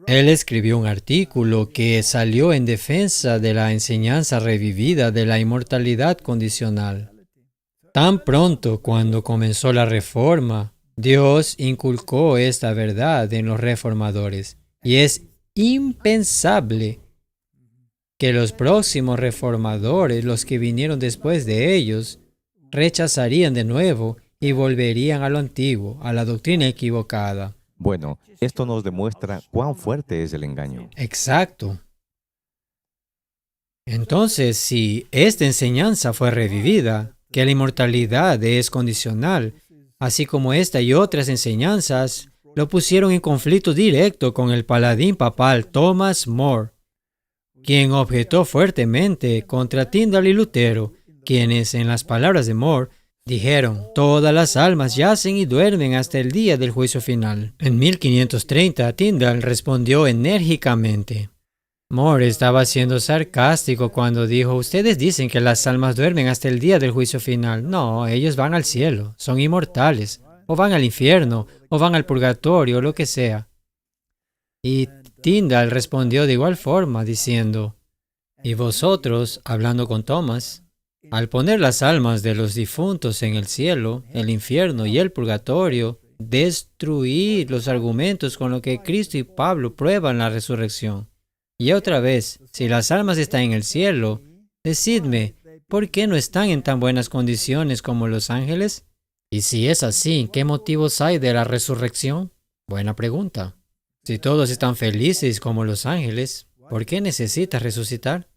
Él escribió un artículo que salió en defensa de la enseñanza revivida de la inmortalidad condicional. Tan pronto cuando comenzó la Reforma, Dios inculcó esta verdad en los reformadores, y es impensable que los próximos reformadores, los que vinieron después de ellos, rechazarían de nuevo y volverían a lo antiguo, a la doctrina equivocada. Bueno, esto nos demuestra cuán fuerte es el engaño. Exacto. Entonces, si esta enseñanza fue revivida, que la inmortalidad es condicional, así como esta y otras enseñanzas, lo pusieron en conflicto directo con el paladín papal Thomas More, quien objetó fuertemente contra Tyndale y Lutero, quienes, en las palabras de More, dijeron: todas las almas yacen y duermen hasta el día del juicio final. En 1530, Tyndale respondió enérgicamente. More estaba siendo sarcástico cuando dijo: ustedes dicen que las almas duermen hasta el día del juicio final. No, ellos van al cielo, son inmortales, o van al infierno, o van al purgatorio, o lo que sea. Y Tyndale respondió de igual forma, diciendo: y vosotros, hablando con Thomas, al poner las almas de los difuntos en el cielo, el infierno y el purgatorio, destruid los argumentos con los que Cristo y Pablo prueban la resurrección. Y otra vez, si las almas están en el cielo, decidme, ¿por qué no están en tan buenas condiciones como los ángeles? Y si es así, ¿qué motivos hay de la resurrección? Buena pregunta. Si todos están felices como los ángeles, ¿por qué necesitas resucitar?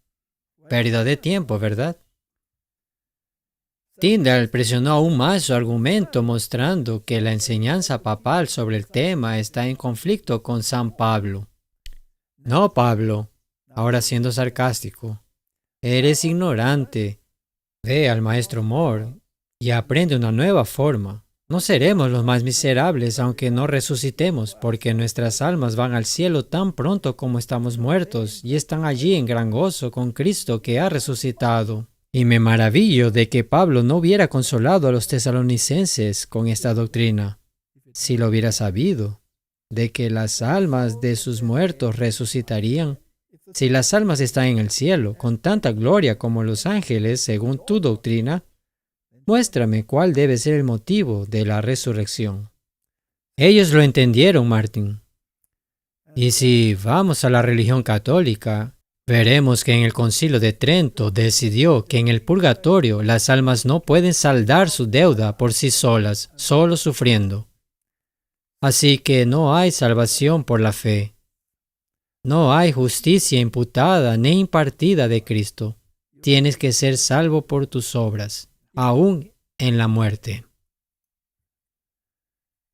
Pérdida de tiempo, ¿verdad? Tyndale presionó aún más su argumento, mostrando que la enseñanza papal sobre el tema está en conflicto con San Pablo. No, Pablo, ahora siendo sarcástico, eres ignorante. Ve al maestro More y aprende una nueva forma. No seremos los más miserables aunque no resucitemos, porque nuestras almas van al cielo tan pronto como estamos muertos y están allí en gran gozo con Cristo que ha resucitado. Y me maravillo de que Pablo no hubiera consolado a los tesalonicenses con esta doctrina, si lo hubiera sabido, de que las almas de sus muertos resucitarían. Si las almas están en el cielo, con tanta gloria como los ángeles, según tu doctrina, muéstrame cuál debe ser el motivo de la resurrección. Ellos lo entendieron, Martín. Y si vamos a la religión católica, veremos que en el Concilio de Trento decidió que en el purgatorio las almas no pueden saldar su deuda por sí solas, solo sufriendo. Así que no hay salvación por la fe. No hay justicia imputada ni impartida de Cristo. Tienes que ser salvo por tus obras, aún en la muerte.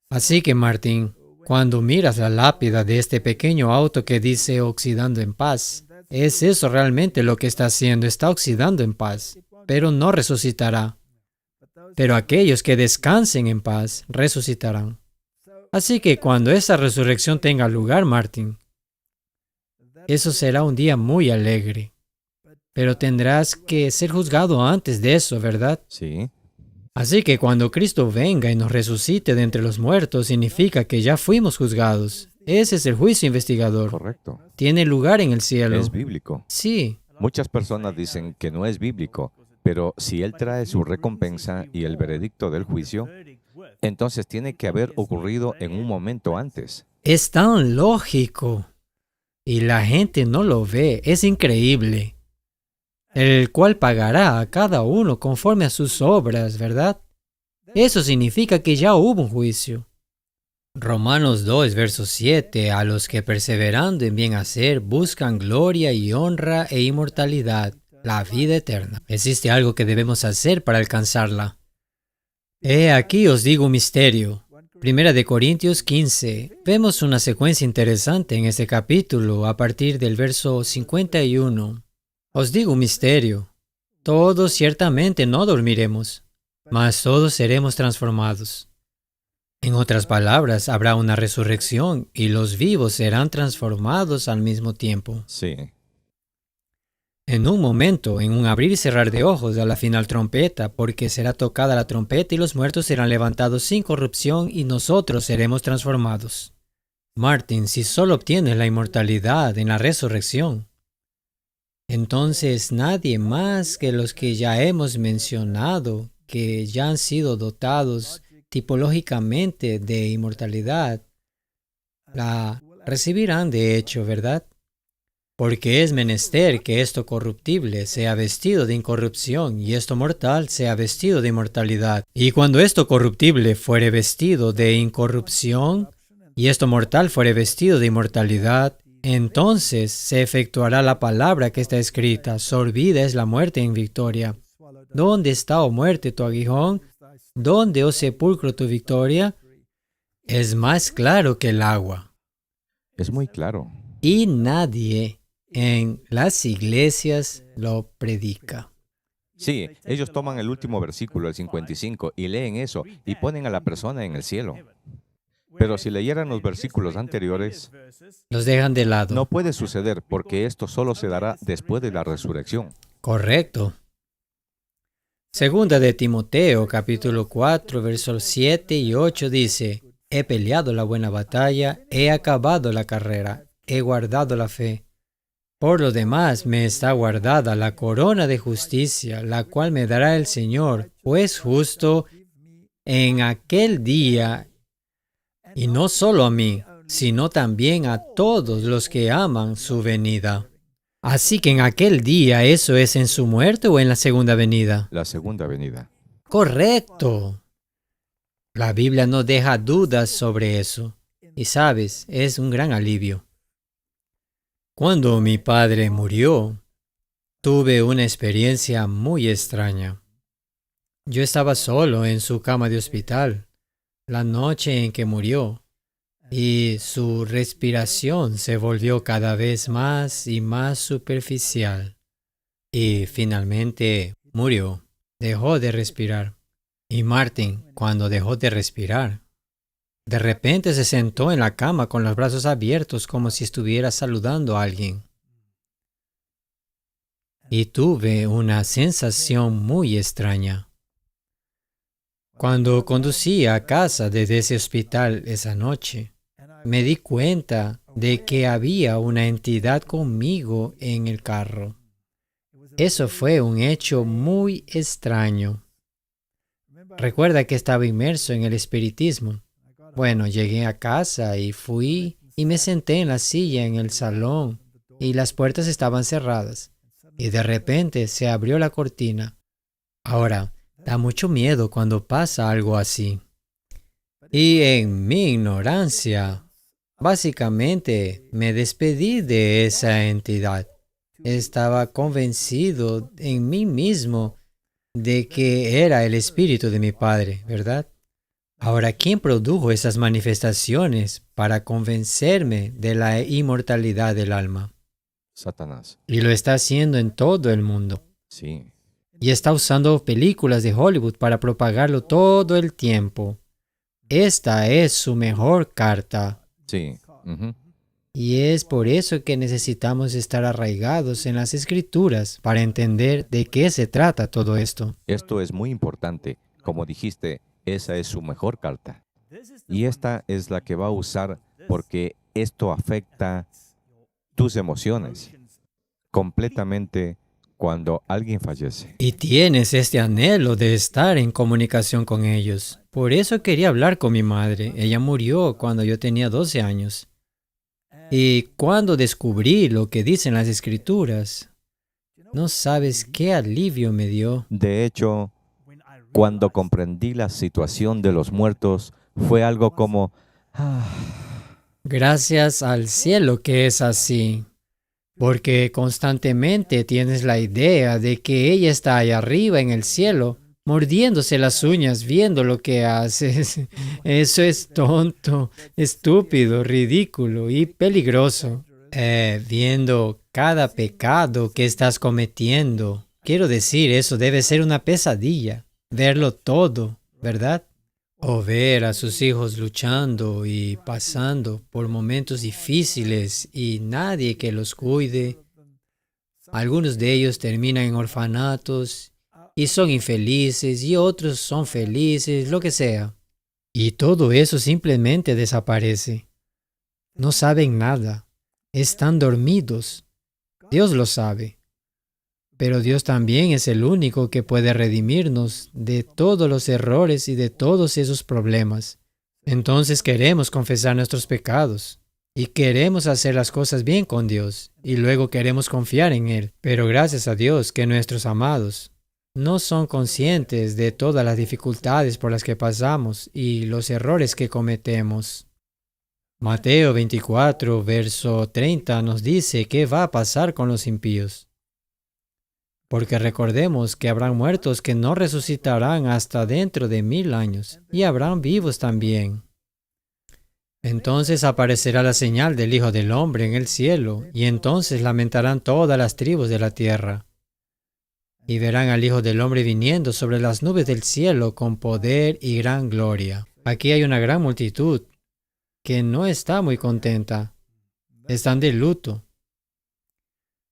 Así que, Martín, cuando miras la lápida de este pequeño auto que dice oxidando en paz, es eso realmente lo que está haciendo, está oxidando en paz, pero no resucitará. Pero aquellos que descansen en paz resucitarán. Así que cuando esa resurrección tenga lugar, Martín, eso será un día muy alegre. Pero tendrás que ser juzgado antes de eso, ¿verdad? Sí. Así que cuando Cristo venga y nos resucite de entre los muertos, significa que ya fuimos juzgados. Ese es el juicio investigador. Correcto. Tiene lugar en el cielo. Es bíblico. Sí, Muchas personas dicen que no es bíblico, pero si Él trae su recompensa y el veredicto del juicio, entonces tiene que haber ocurrido en un momento antes. Es tan lógico y la gente no lo ve. Es increíble. El cual pagará a cada uno conforme a sus obras, ¿verdad? Eso significa que ya hubo un juicio. Romanos 2, verso 7, a los que perseverando en bien hacer buscan gloria y honra e inmortalidad, la vida eterna. Existe algo que debemos hacer para alcanzarla. He aquí os digo un misterio. Primera de Corintios 15. Vemos una secuencia interesante en este capítulo a partir del verso 51. Os digo un misterio. Todos ciertamente no dormiremos, mas todos seremos transformados. En otras palabras, habrá una resurrección y los vivos serán transformados al mismo tiempo. Sí, En un momento, en un abrir y cerrar de ojos a la final trompeta, porque será tocada la trompeta y los muertos serán levantados sin corrupción y nosotros seremos transformados. Martin, si solo obtienes la inmortalidad en la resurrección, entonces nadie más que los que ya hemos mencionado, que ya han sido dotados tipológicamente de inmortalidad, la recibirán de hecho, ¿verdad? Porque es menester que esto corruptible sea vestido de incorrupción y esto mortal sea vestido de inmortalidad. Y cuando esto corruptible fuere vestido de incorrupción y esto mortal fuere vestido de inmortalidad, entonces se efectuará la palabra que está escrita: sorbida es la muerte en victoria. ¿Dónde está, oh muerte, tu aguijón? ¿Dónde, oh sepulcro, tu victoria? Es más claro que el agua. es muy claro. Y nadie en las iglesias lo predica. Sí, ellos toman el último versículo, el 55, y leen eso y ponen a la persona en el cielo. Pero si leyeran los versículos anteriores, Los dejan de no lado. puede suceder porque esto solo se dará después de la resurrección. Correcto. Segunda de Timoteo, capítulo 4, versos 7 y 8 dice: he peleado la buena batalla, he acabado la carrera, he guardado la fe. Por lo demás, me está guardada la corona de justicia, la cual me dará el Señor, juez justo, en aquel día, y no solo a mí, sino también a todos los que aman su venida. Así que en aquel día, ¿eso es en su muerte o en la segunda venida? La segunda venida. Correcto. La Biblia no deja dudas sobre eso. Y sabes, es un gran alivio. Cuando mi padre murió, tuve una experiencia muy extraña. Yo estaba solo en su cama de hospital la noche en que murió y su respiración se volvió cada vez más y más superficial. Y finalmente murió. Dejó de respirar. Y Martin, cuando dejó de respirar, de repente se sentó en la cama con los brazos abiertos como si estuviera saludando a alguien. Y tuve una sensación muy extraña. Cuando conducía a casa desde ese hospital esa noche, me di cuenta de que había una entidad conmigo en el carro. Eso fue un hecho muy extraño. Recuerda que estaba inmerso en el espiritismo. Bueno, llegué a casa y fui y me senté en la silla en el salón y las puertas estaban cerradas. Y de repente se abrió la cortina. Ahora, da mucho miedo cuando pasa algo así. Y en mi ignorancia, básicamente me despedí de esa entidad. Estaba convencido en mí mismo de que era el espíritu de mi padre, ¿verdad? Ahora, ¿quién produjo esas manifestaciones para convencerme de la inmortalidad del alma? Satanás. Y lo está haciendo en todo el mundo. Sí. Y está usando películas de Hollywood para propagarlo todo el tiempo. Esta es su mejor carta. Sí. Ujú. Y es por eso que necesitamos estar arraigados en las Escrituras para entender de qué se trata todo esto. Esto es muy importante. Como dijiste, esa es su mejor carta. Y esta es la que va a usar porque esto afecta tus emociones. completamente cuando alguien fallece. Y tienes este anhelo de estar en comunicación con ellos. Por eso quería hablar con mi madre. Ella murió cuando yo tenía 12 años. Y cuando descubrí lo que dicen las escrituras, no sabes qué alivio me dio. De hecho, cuando comprendí la situación de los muertos, fue algo como, "Ah, Gracias al cielo que es así. Porque constantemente tienes la idea de que ella está allá arriba en el cielo, mordiéndose las uñas, viendo lo que haces. Eso es tonto, estúpido, ridículo y peligroso. Viendo cada pecado que estás cometiendo. Quiero decir, eso debe ser una pesadilla, verlo todo, ¿verdad? O ver a sus hijos luchando y pasando por momentos difíciles y nadie que los cuide. Algunos de ellos terminan en orfanatos y son infelices y otros son felices, lo que sea. Y todo eso simplemente desaparece. No saben nada. Están dormidos. Dios lo sabe. Pero Dios también es el único que puede redimirnos de todos los errores y de todos esos problemas. Entonces queremos confesar nuestros pecados y queremos hacer las cosas bien con Dios y luego queremos confiar en Él. Pero gracias a Dios que nuestros amados no son conscientes de todas las dificultades por las que pasamos y los errores que cometemos. Mateo 24, verso 30 nos dice qué va a pasar con los impíos. Porque recordemos que habrán muertos que no resucitarán hasta dentro de 1000 años, y habrán vivos también. Entonces aparecerá la señal del Hijo del Hombre en el cielo, y entonces lamentarán todas las tribus de la tierra. Y verán al Hijo del Hombre viniendo sobre las nubes del cielo con poder y gran gloria. Aquí hay una gran multitud que no está muy contenta. Están de luto.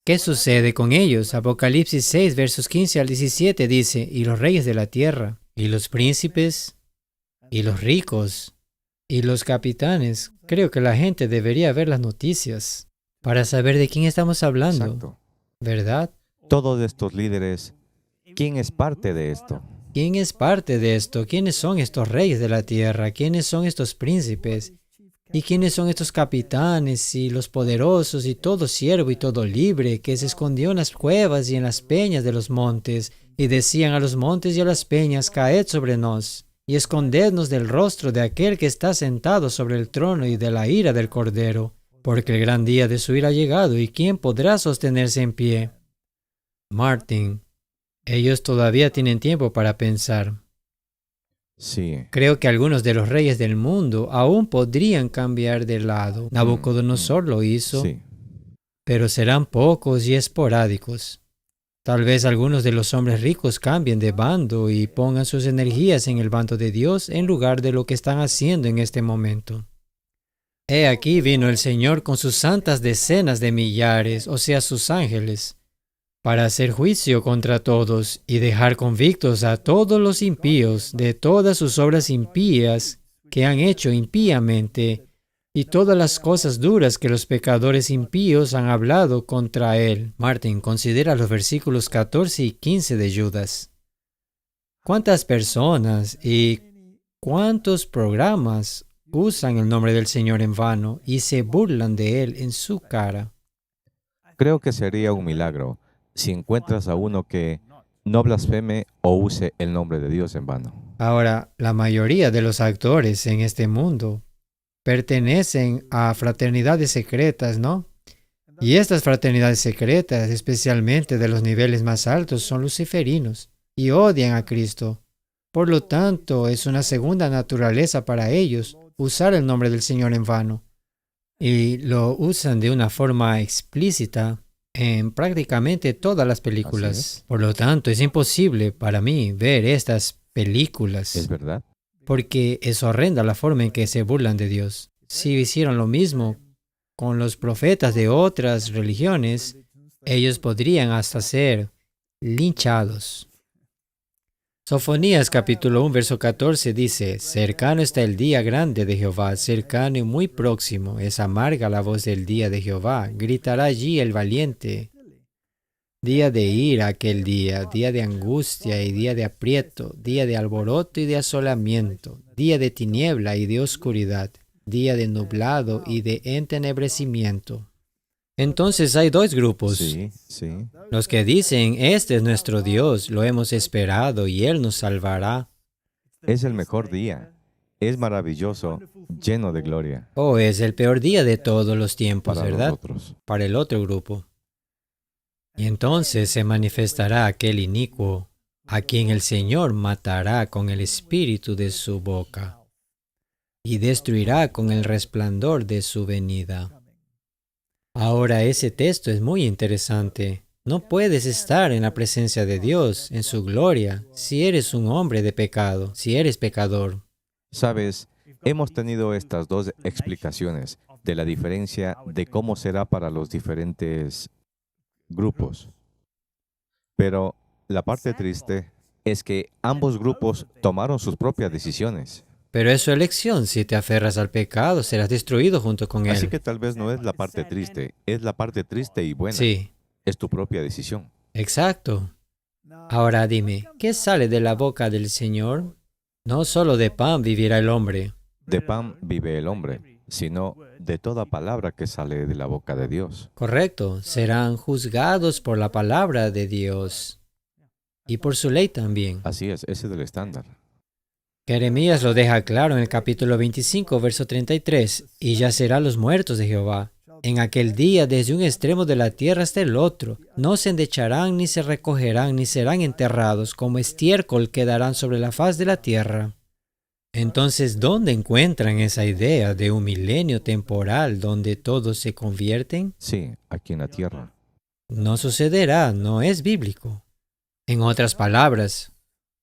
¿Qué sucede con ellos? Apocalipsis 6, versos 15 al 17 dice, y los reyes de la tierra, y los príncipes, y los ricos, y los capitanes. Creo que la gente debería ver las noticias para saber de quién estamos hablando, exacto. ¿verdad? Todos estos líderes, ¿quién es parte de esto? ¿Quién es parte de esto? ¿Quiénes son estos reyes de la tierra? ¿Quiénes son estos príncipes? ¿Y quiénes son estos capitanes y los poderosos y todo siervo y todo libre que se escondió en las cuevas y en las peñas de los montes y decían a los montes y a las peñas, caed sobre nos y escondednos del rostro de aquel que está sentado sobre el trono y de la ira del Cordero, porque el gran día de su ira ha llegado y ¿quién podrá sostenerse en pie? Martin, ellos todavía tienen tiempo para pensar. Sí. Creo que algunos de los reyes del mundo aún podrían cambiar de lado. Nabucodonosor lo hizo, Sí. pero serán pocos y esporádicos. Tal vez algunos de los hombres ricos cambien de bando y pongan sus energías en el bando de Dios en lugar de lo que están haciendo en este momento. He aquí vino el Señor con sus santas decenas de millares, o sea, sus ángeles, para hacer juicio contra todos y dejar convictos a todos los impíos de todas sus obras impías que han hecho impíamente y todas las cosas duras que los pecadores impíos han hablado contra él. Martin, considera los versículos 14 y 15 de Judas. ¿Cuántas personas y cuántos programas usan el nombre del Señor en vano y se burlan de él en su cara? Creo que sería un milagro si encuentras a uno que no blasfeme o use el nombre de Dios en vano. Ahora, la mayoría de los actores en este mundo pertenecen a fraternidades secretas, ¿no? Y estas fraternidades secretas, especialmente de los niveles más altos, son luciferinos y odian a Cristo. Por lo tanto, es una segunda naturaleza para ellos usar el nombre del Señor en vano. Y lo usan de una forma explícita en prácticamente todas las películas. Así es. Por lo tanto, es imposible para mí ver estas películas. ¿Es verdad? Porque es horrenda la forma en que se burlan de Dios. Si hicieran lo mismo con los profetas de otras religiones, ellos podrían hasta ser linchados. Sofonías capítulo 1, verso 14 dice, cercano está el día grande de Jehová, cercano y muy próximo, es amarga la voz del día de Jehová, gritará allí el valiente, Día de ira aquel día de angustia y día de aprieto, día de alboroto y de asolamiento, día de tiniebla y de oscuridad, día de nublado y de entenebrecimiento. Entonces hay dos grupos. Sí, sí. Los que dicen, este es nuestro Dios, lo hemos esperado y Él nos salvará. Es el mejor día. Es maravilloso, lleno de gloria O es el peor día de todos los tiempos, para ¿verdad? nosotros. Para el otro grupo. Y entonces se manifestará aquel inicuo, a quien el Señor matará con el espíritu de su boca y destruirá con el resplandor de su venida. Ahora ese texto es muy interesante. No puedes estar en la presencia de Dios, en su gloria, si eres un hombre de pecado, si eres pecador. Sabes, hemos tenido estas dos explicaciones de la diferencia de cómo será para los diferentes grupos. Pero la parte triste es que ambos grupos tomaron sus propias decisiones. Pero es su elección. Si te aferras al pecado, serás destruido junto con Así él. que tal vez no es la parte triste, es la parte triste y buena. Sí, Es tu propia decisión. exacto. Ahora dime, ¿qué sale de la boca del Señor? No solo de pan vivirá el hombre. De pan vive el hombre, sino de toda palabra que sale de la boca de Dios. Correcto, serán juzgados por la palabra de Dios y por su ley también. Así es, ese es el estándar. Jeremías lo deja claro en el capítulo 25, verso 33, y yacerán los muertos de Jehová. En aquel día, desde un extremo de la tierra hasta el otro, no se endecharán, ni se recogerán, ni serán enterrados, como estiércol quedarán sobre la faz de la tierra. Entonces, ¿dónde encuentran esa idea de un milenio temporal donde todos se convierten? Sí, aquí en la tierra. No sucederá, no es bíblico. En otras palabras,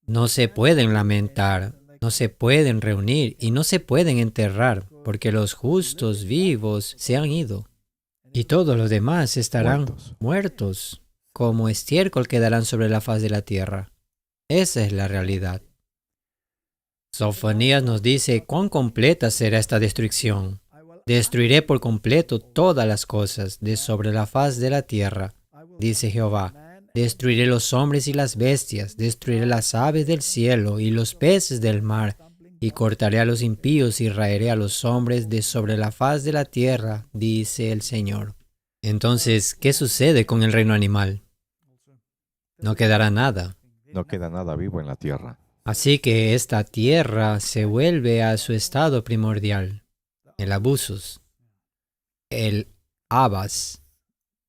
no se pueden lamentar, no se pueden reunir y no se pueden enterrar, porque los justos vivos se han ido. Y todos los demás estarán muertos, como estiércol quedarán sobre la faz de la tierra. Esa es la realidad. Sofonías nos dice cuán completa será esta destrucción. Destruiré por completo todas las cosas de sobre la faz de la tierra, dice Jehová. Destruiré los hombres y las bestias, destruiré las aves del cielo y los peces del mar, y cortaré a los impíos y raeré a los hombres de sobre la faz de la tierra, dice el Señor. Entonces, ¿qué sucede con el reino animal? No quedará nada. No queda nada vivo en la tierra. Así que esta tierra se vuelve a su estado primordial, el abusos, el abas.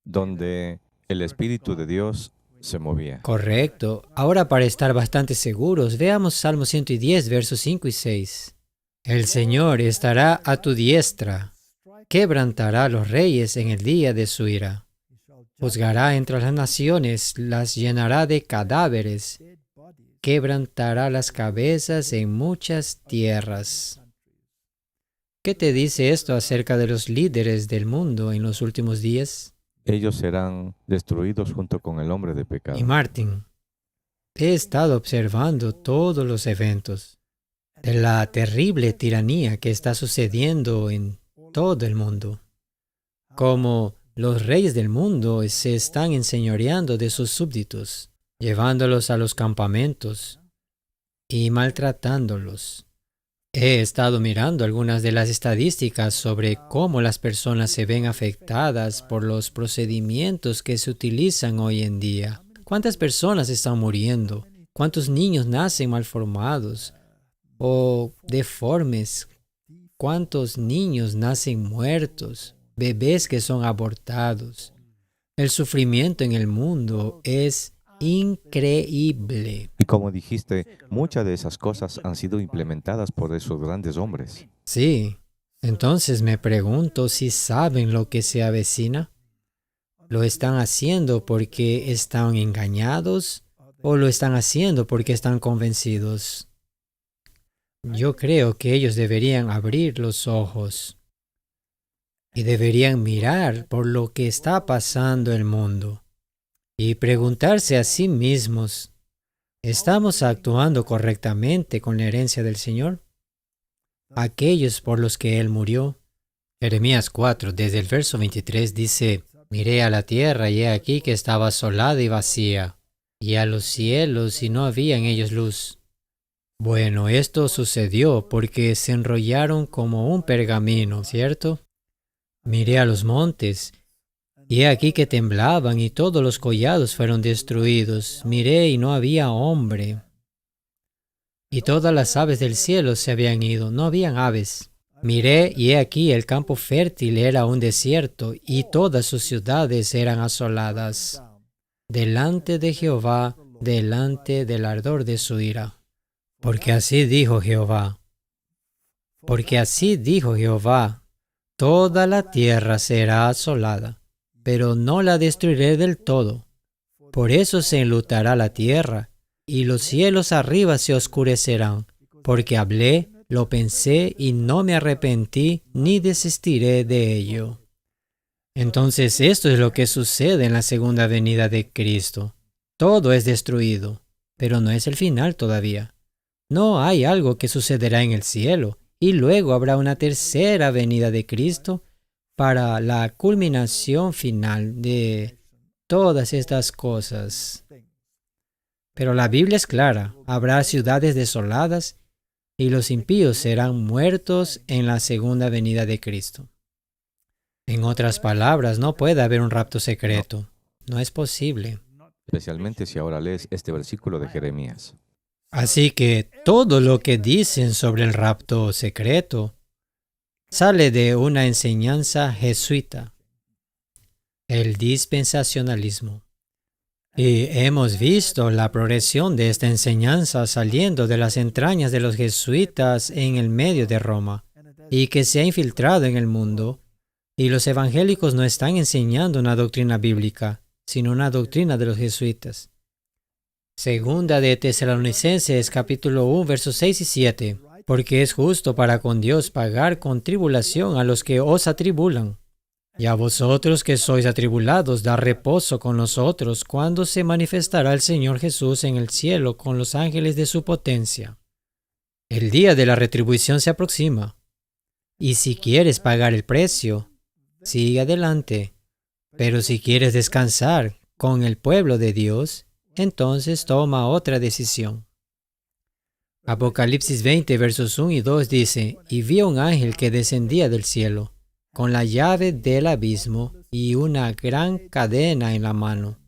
Donde el Espíritu de Dios se movía. Correcto. Ahora, para estar bastante seguros, veamos Salmo 110, versos 5 y 6. El Señor estará a tu diestra, quebrantará a los reyes en el día de su ira. Juzgará entre las naciones, las llenará de cadáveres, quebrantará las cabezas en muchas tierras. ¿Qué te dice esto acerca de los líderes del mundo en los últimos días? Ellos serán destruidos junto con el hombre de pecado. Y Martin, he estado observando todos los eventos de la terrible tiranía que está sucediendo en todo el mundo. Como los reyes del mundo se están enseñoreando de sus súbditos, llevándolos a los campamentos y maltratándolos. He estado mirando algunas de las estadísticas sobre cómo las personas se ven afectadas por los procedimientos que se utilizan hoy en día. ¿Cuántas personas están muriendo? ¿Cuántos niños nacen malformados o deformes? ¿Cuántos niños nacen muertos? Bebés que son abortados. El sufrimiento en el mundo es increíble. Y como dijiste, muchas de esas cosas han sido implementadas por esos grandes hombres. Sí. Entonces me pregunto si saben lo que se avecina. ¿Lo están haciendo porque están engañados o lo están haciendo porque están convencidos? Yo creo que ellos deberían abrir los ojos y deberían mirar por lo que está pasando en el mundo y preguntarse a sí mismos, ¿estamos actuando correctamente con la herencia del Señor? Aquellos por los que Él murió. Jeremías 4, desde el verso 23 dice, Miré a la tierra y he aquí que estaba asolada y vacía, y a los cielos y no había en ellos luz. Bueno, esto sucedió porque se enrollaron como un pergamino, ¿cierto? Miré a los montes, y he aquí que temblaban y todos los collados fueron destruidos. Miré y no había hombre. Y todas las aves del cielo se habían ido, no habían aves. Miré y he aquí el campo fértil era un desierto y todas sus ciudades eran asoladas. Delante de Jehová, delante del ardor de su ira. Porque así dijo Jehová. Porque así dijo Jehová, toda la tierra será asolada, pero no la destruiré del todo. Por eso se enlutará la tierra, y los cielos arriba se oscurecerán, porque hablé, lo pensé, y no me arrepentí, ni desistiré de ello. Entonces esto es lo que sucede en la segunda venida de Cristo. Todo es destruido, pero no es el final todavía. No hay algo que sucederá en el cielo, y luego habrá una tercera venida de Cristo para la culminación final de todas estas cosas. Pero la Biblia es clara, habrá ciudades desoladas y los impíos serán muertos en la segunda venida de Cristo. En otras palabras, no puede haber un rapto secreto. No es posible. Especialmente si ahora lees este versículo de Jeremías. Así que todo lo que dicen sobre el rapto secreto sale de una enseñanza jesuita, el dispensacionalismo. Y hemos visto la progresión de esta enseñanza saliendo de las entrañas de los jesuitas en el medio de Roma y que se ha infiltrado en el mundo. Y los evangélicos no están enseñando una doctrina bíblica, sino una doctrina de los jesuitas. Segunda de Tesalonicenses capítulo 1 versos 6 y 7. Porque es justo para con Dios pagar con tribulación a los que os atribulan. Y a vosotros que sois atribulados, dar reposo con nosotros cuando se manifestará el Señor Jesús en el cielo con los ángeles de su potencia. El día de la retribución se aproxima. Y si quieres pagar el precio, sigue adelante. Pero si quieres descansar con el pueblo de Dios, entonces toma otra decisión. Apocalipsis 20, versos 1 y 2 dice, y vi a un ángel que descendía del cielo, con la llave del abismo y una gran cadena en la mano.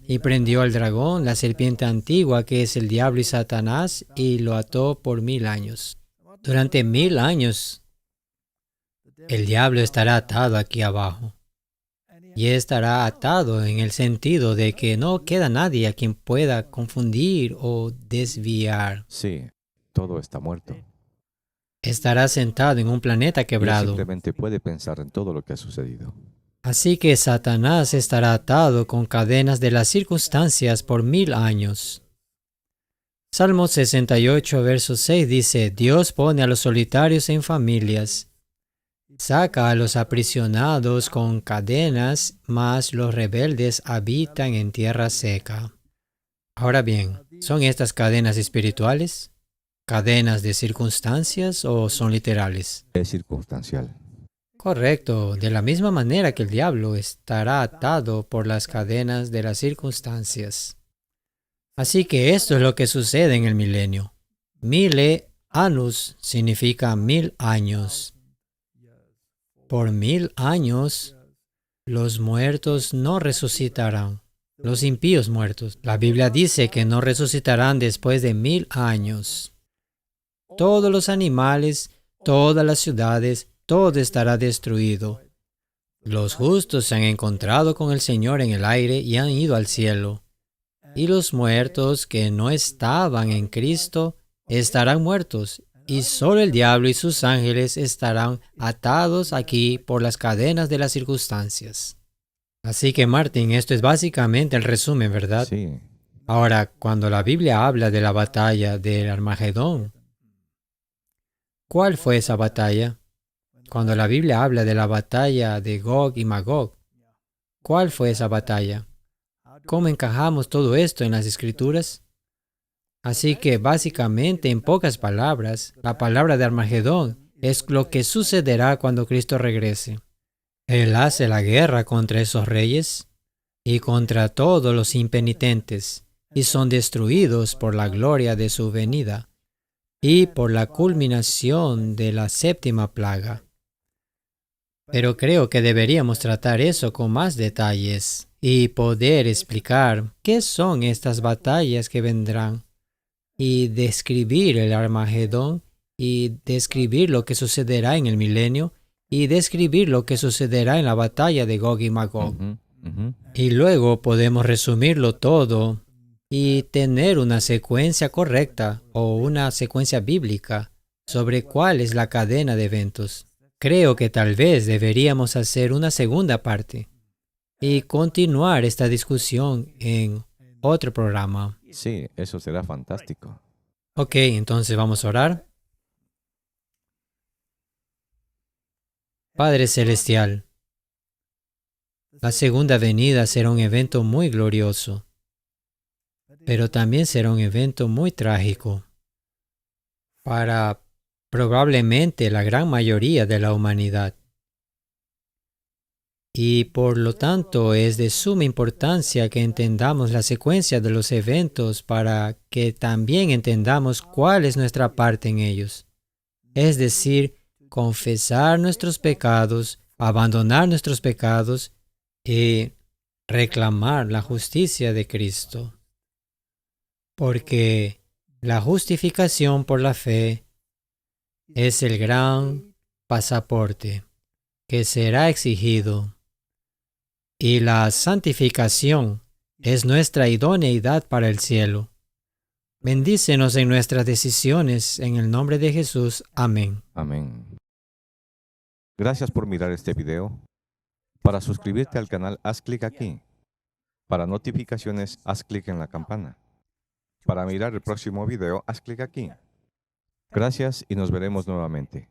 Y prendió al dragón, la serpiente antigua, que es el diablo y Satanás, y lo ató por 1000 años. Durante 1000 años, el diablo estará atado aquí abajo. Y estará atado en el sentido de que no queda nadie a quien pueda confundir o desviar. Sí, todo está muerto. Estará sentado en un planeta Y él quebrado. simplemente puede pensar en todo lo que ha sucedido. Así que Satanás estará atado con cadenas de las circunstancias por 1000 años. Salmo 68, verso 6 dice, Dios pone a los solitarios en familias. Saca a los aprisionados con cadenas, mas los rebeldes habitan en tierra seca. Ahora bien, ¿son estas cadenas espirituales? ¿Cadenas de circunstancias o son literales? Es circunstancial. Correcto, de la misma manera que el diablo estará atado por las cadenas de las circunstancias. Así que esto es lo que sucede en el milenio. Mille annus significa 1000 años. Por 1000 años, los muertos no resucitarán. Los impíos muertos. La Biblia dice que no resucitarán después de 1000 años. Todos los animales, todas las ciudades, todo estará destruido. Los justos se han encontrado con el Señor en el aire y han ido al cielo. Y los muertos que no estaban en Cristo estarán muertos. Y solo el diablo y sus ángeles estarán atados aquí por las cadenas de las circunstancias. Así que, Martín, esto es básicamente el resumen, ¿verdad? Sí. Ahora, cuando la Biblia habla de la batalla del Armagedón, ¿cuál fue esa batalla? Cuando la Biblia habla de la batalla de Gog y Magog, ¿cuál fue esa batalla? ¿Cómo encajamos todo esto en las Escrituras? Así que básicamente, en pocas palabras, la palabra de Armagedón es lo que sucederá cuando Cristo regrese. Él hace la guerra contra esos reyes y contra todos los impenitentes, y son destruidos por la gloria de su venida y por la culminación de la séptima plaga. Pero creo que deberíamos tratar eso con más detalles y poder explicar qué son estas batallas que vendrán y describir el Armagedón y describir lo que sucederá en el milenio y describir lo que sucederá en la batalla de Gog y Magog. Ujú, ujú. Y luego podemos resumirlo todo y tener una secuencia correcta o una secuencia bíblica sobre cuál es la cadena de eventos. Creo que tal vez deberíamos hacer una segunda parte y continuar esta discusión en otro programa. Sí, eso será fantástico. Ok, entonces vamos a orar. Padre Celestial, la segunda venida será un evento muy glorioso, pero también será un evento muy trágico para probablemente la gran mayoría de la humanidad. Y por lo tanto es de suma importancia que entendamos la secuencia de los eventos para que también entendamos cuál es nuestra parte en ellos. Es decir, confesar nuestros pecados, abandonar nuestros pecados y reclamar la justicia de Cristo. Porque la justificación por la fe es el gran pasaporte que será exigido. Y la santificación es nuestra idoneidad para el cielo. Bendícenos en nuestras decisiones, en el nombre de Jesús. Amén. Amén. Gracias por mirar este video. Para suscribirte al canal, haz clic aquí. Para notificaciones, haz clic en la campana. Para mirar el próximo video, haz clic aquí. Gracias y nos veremos nuevamente.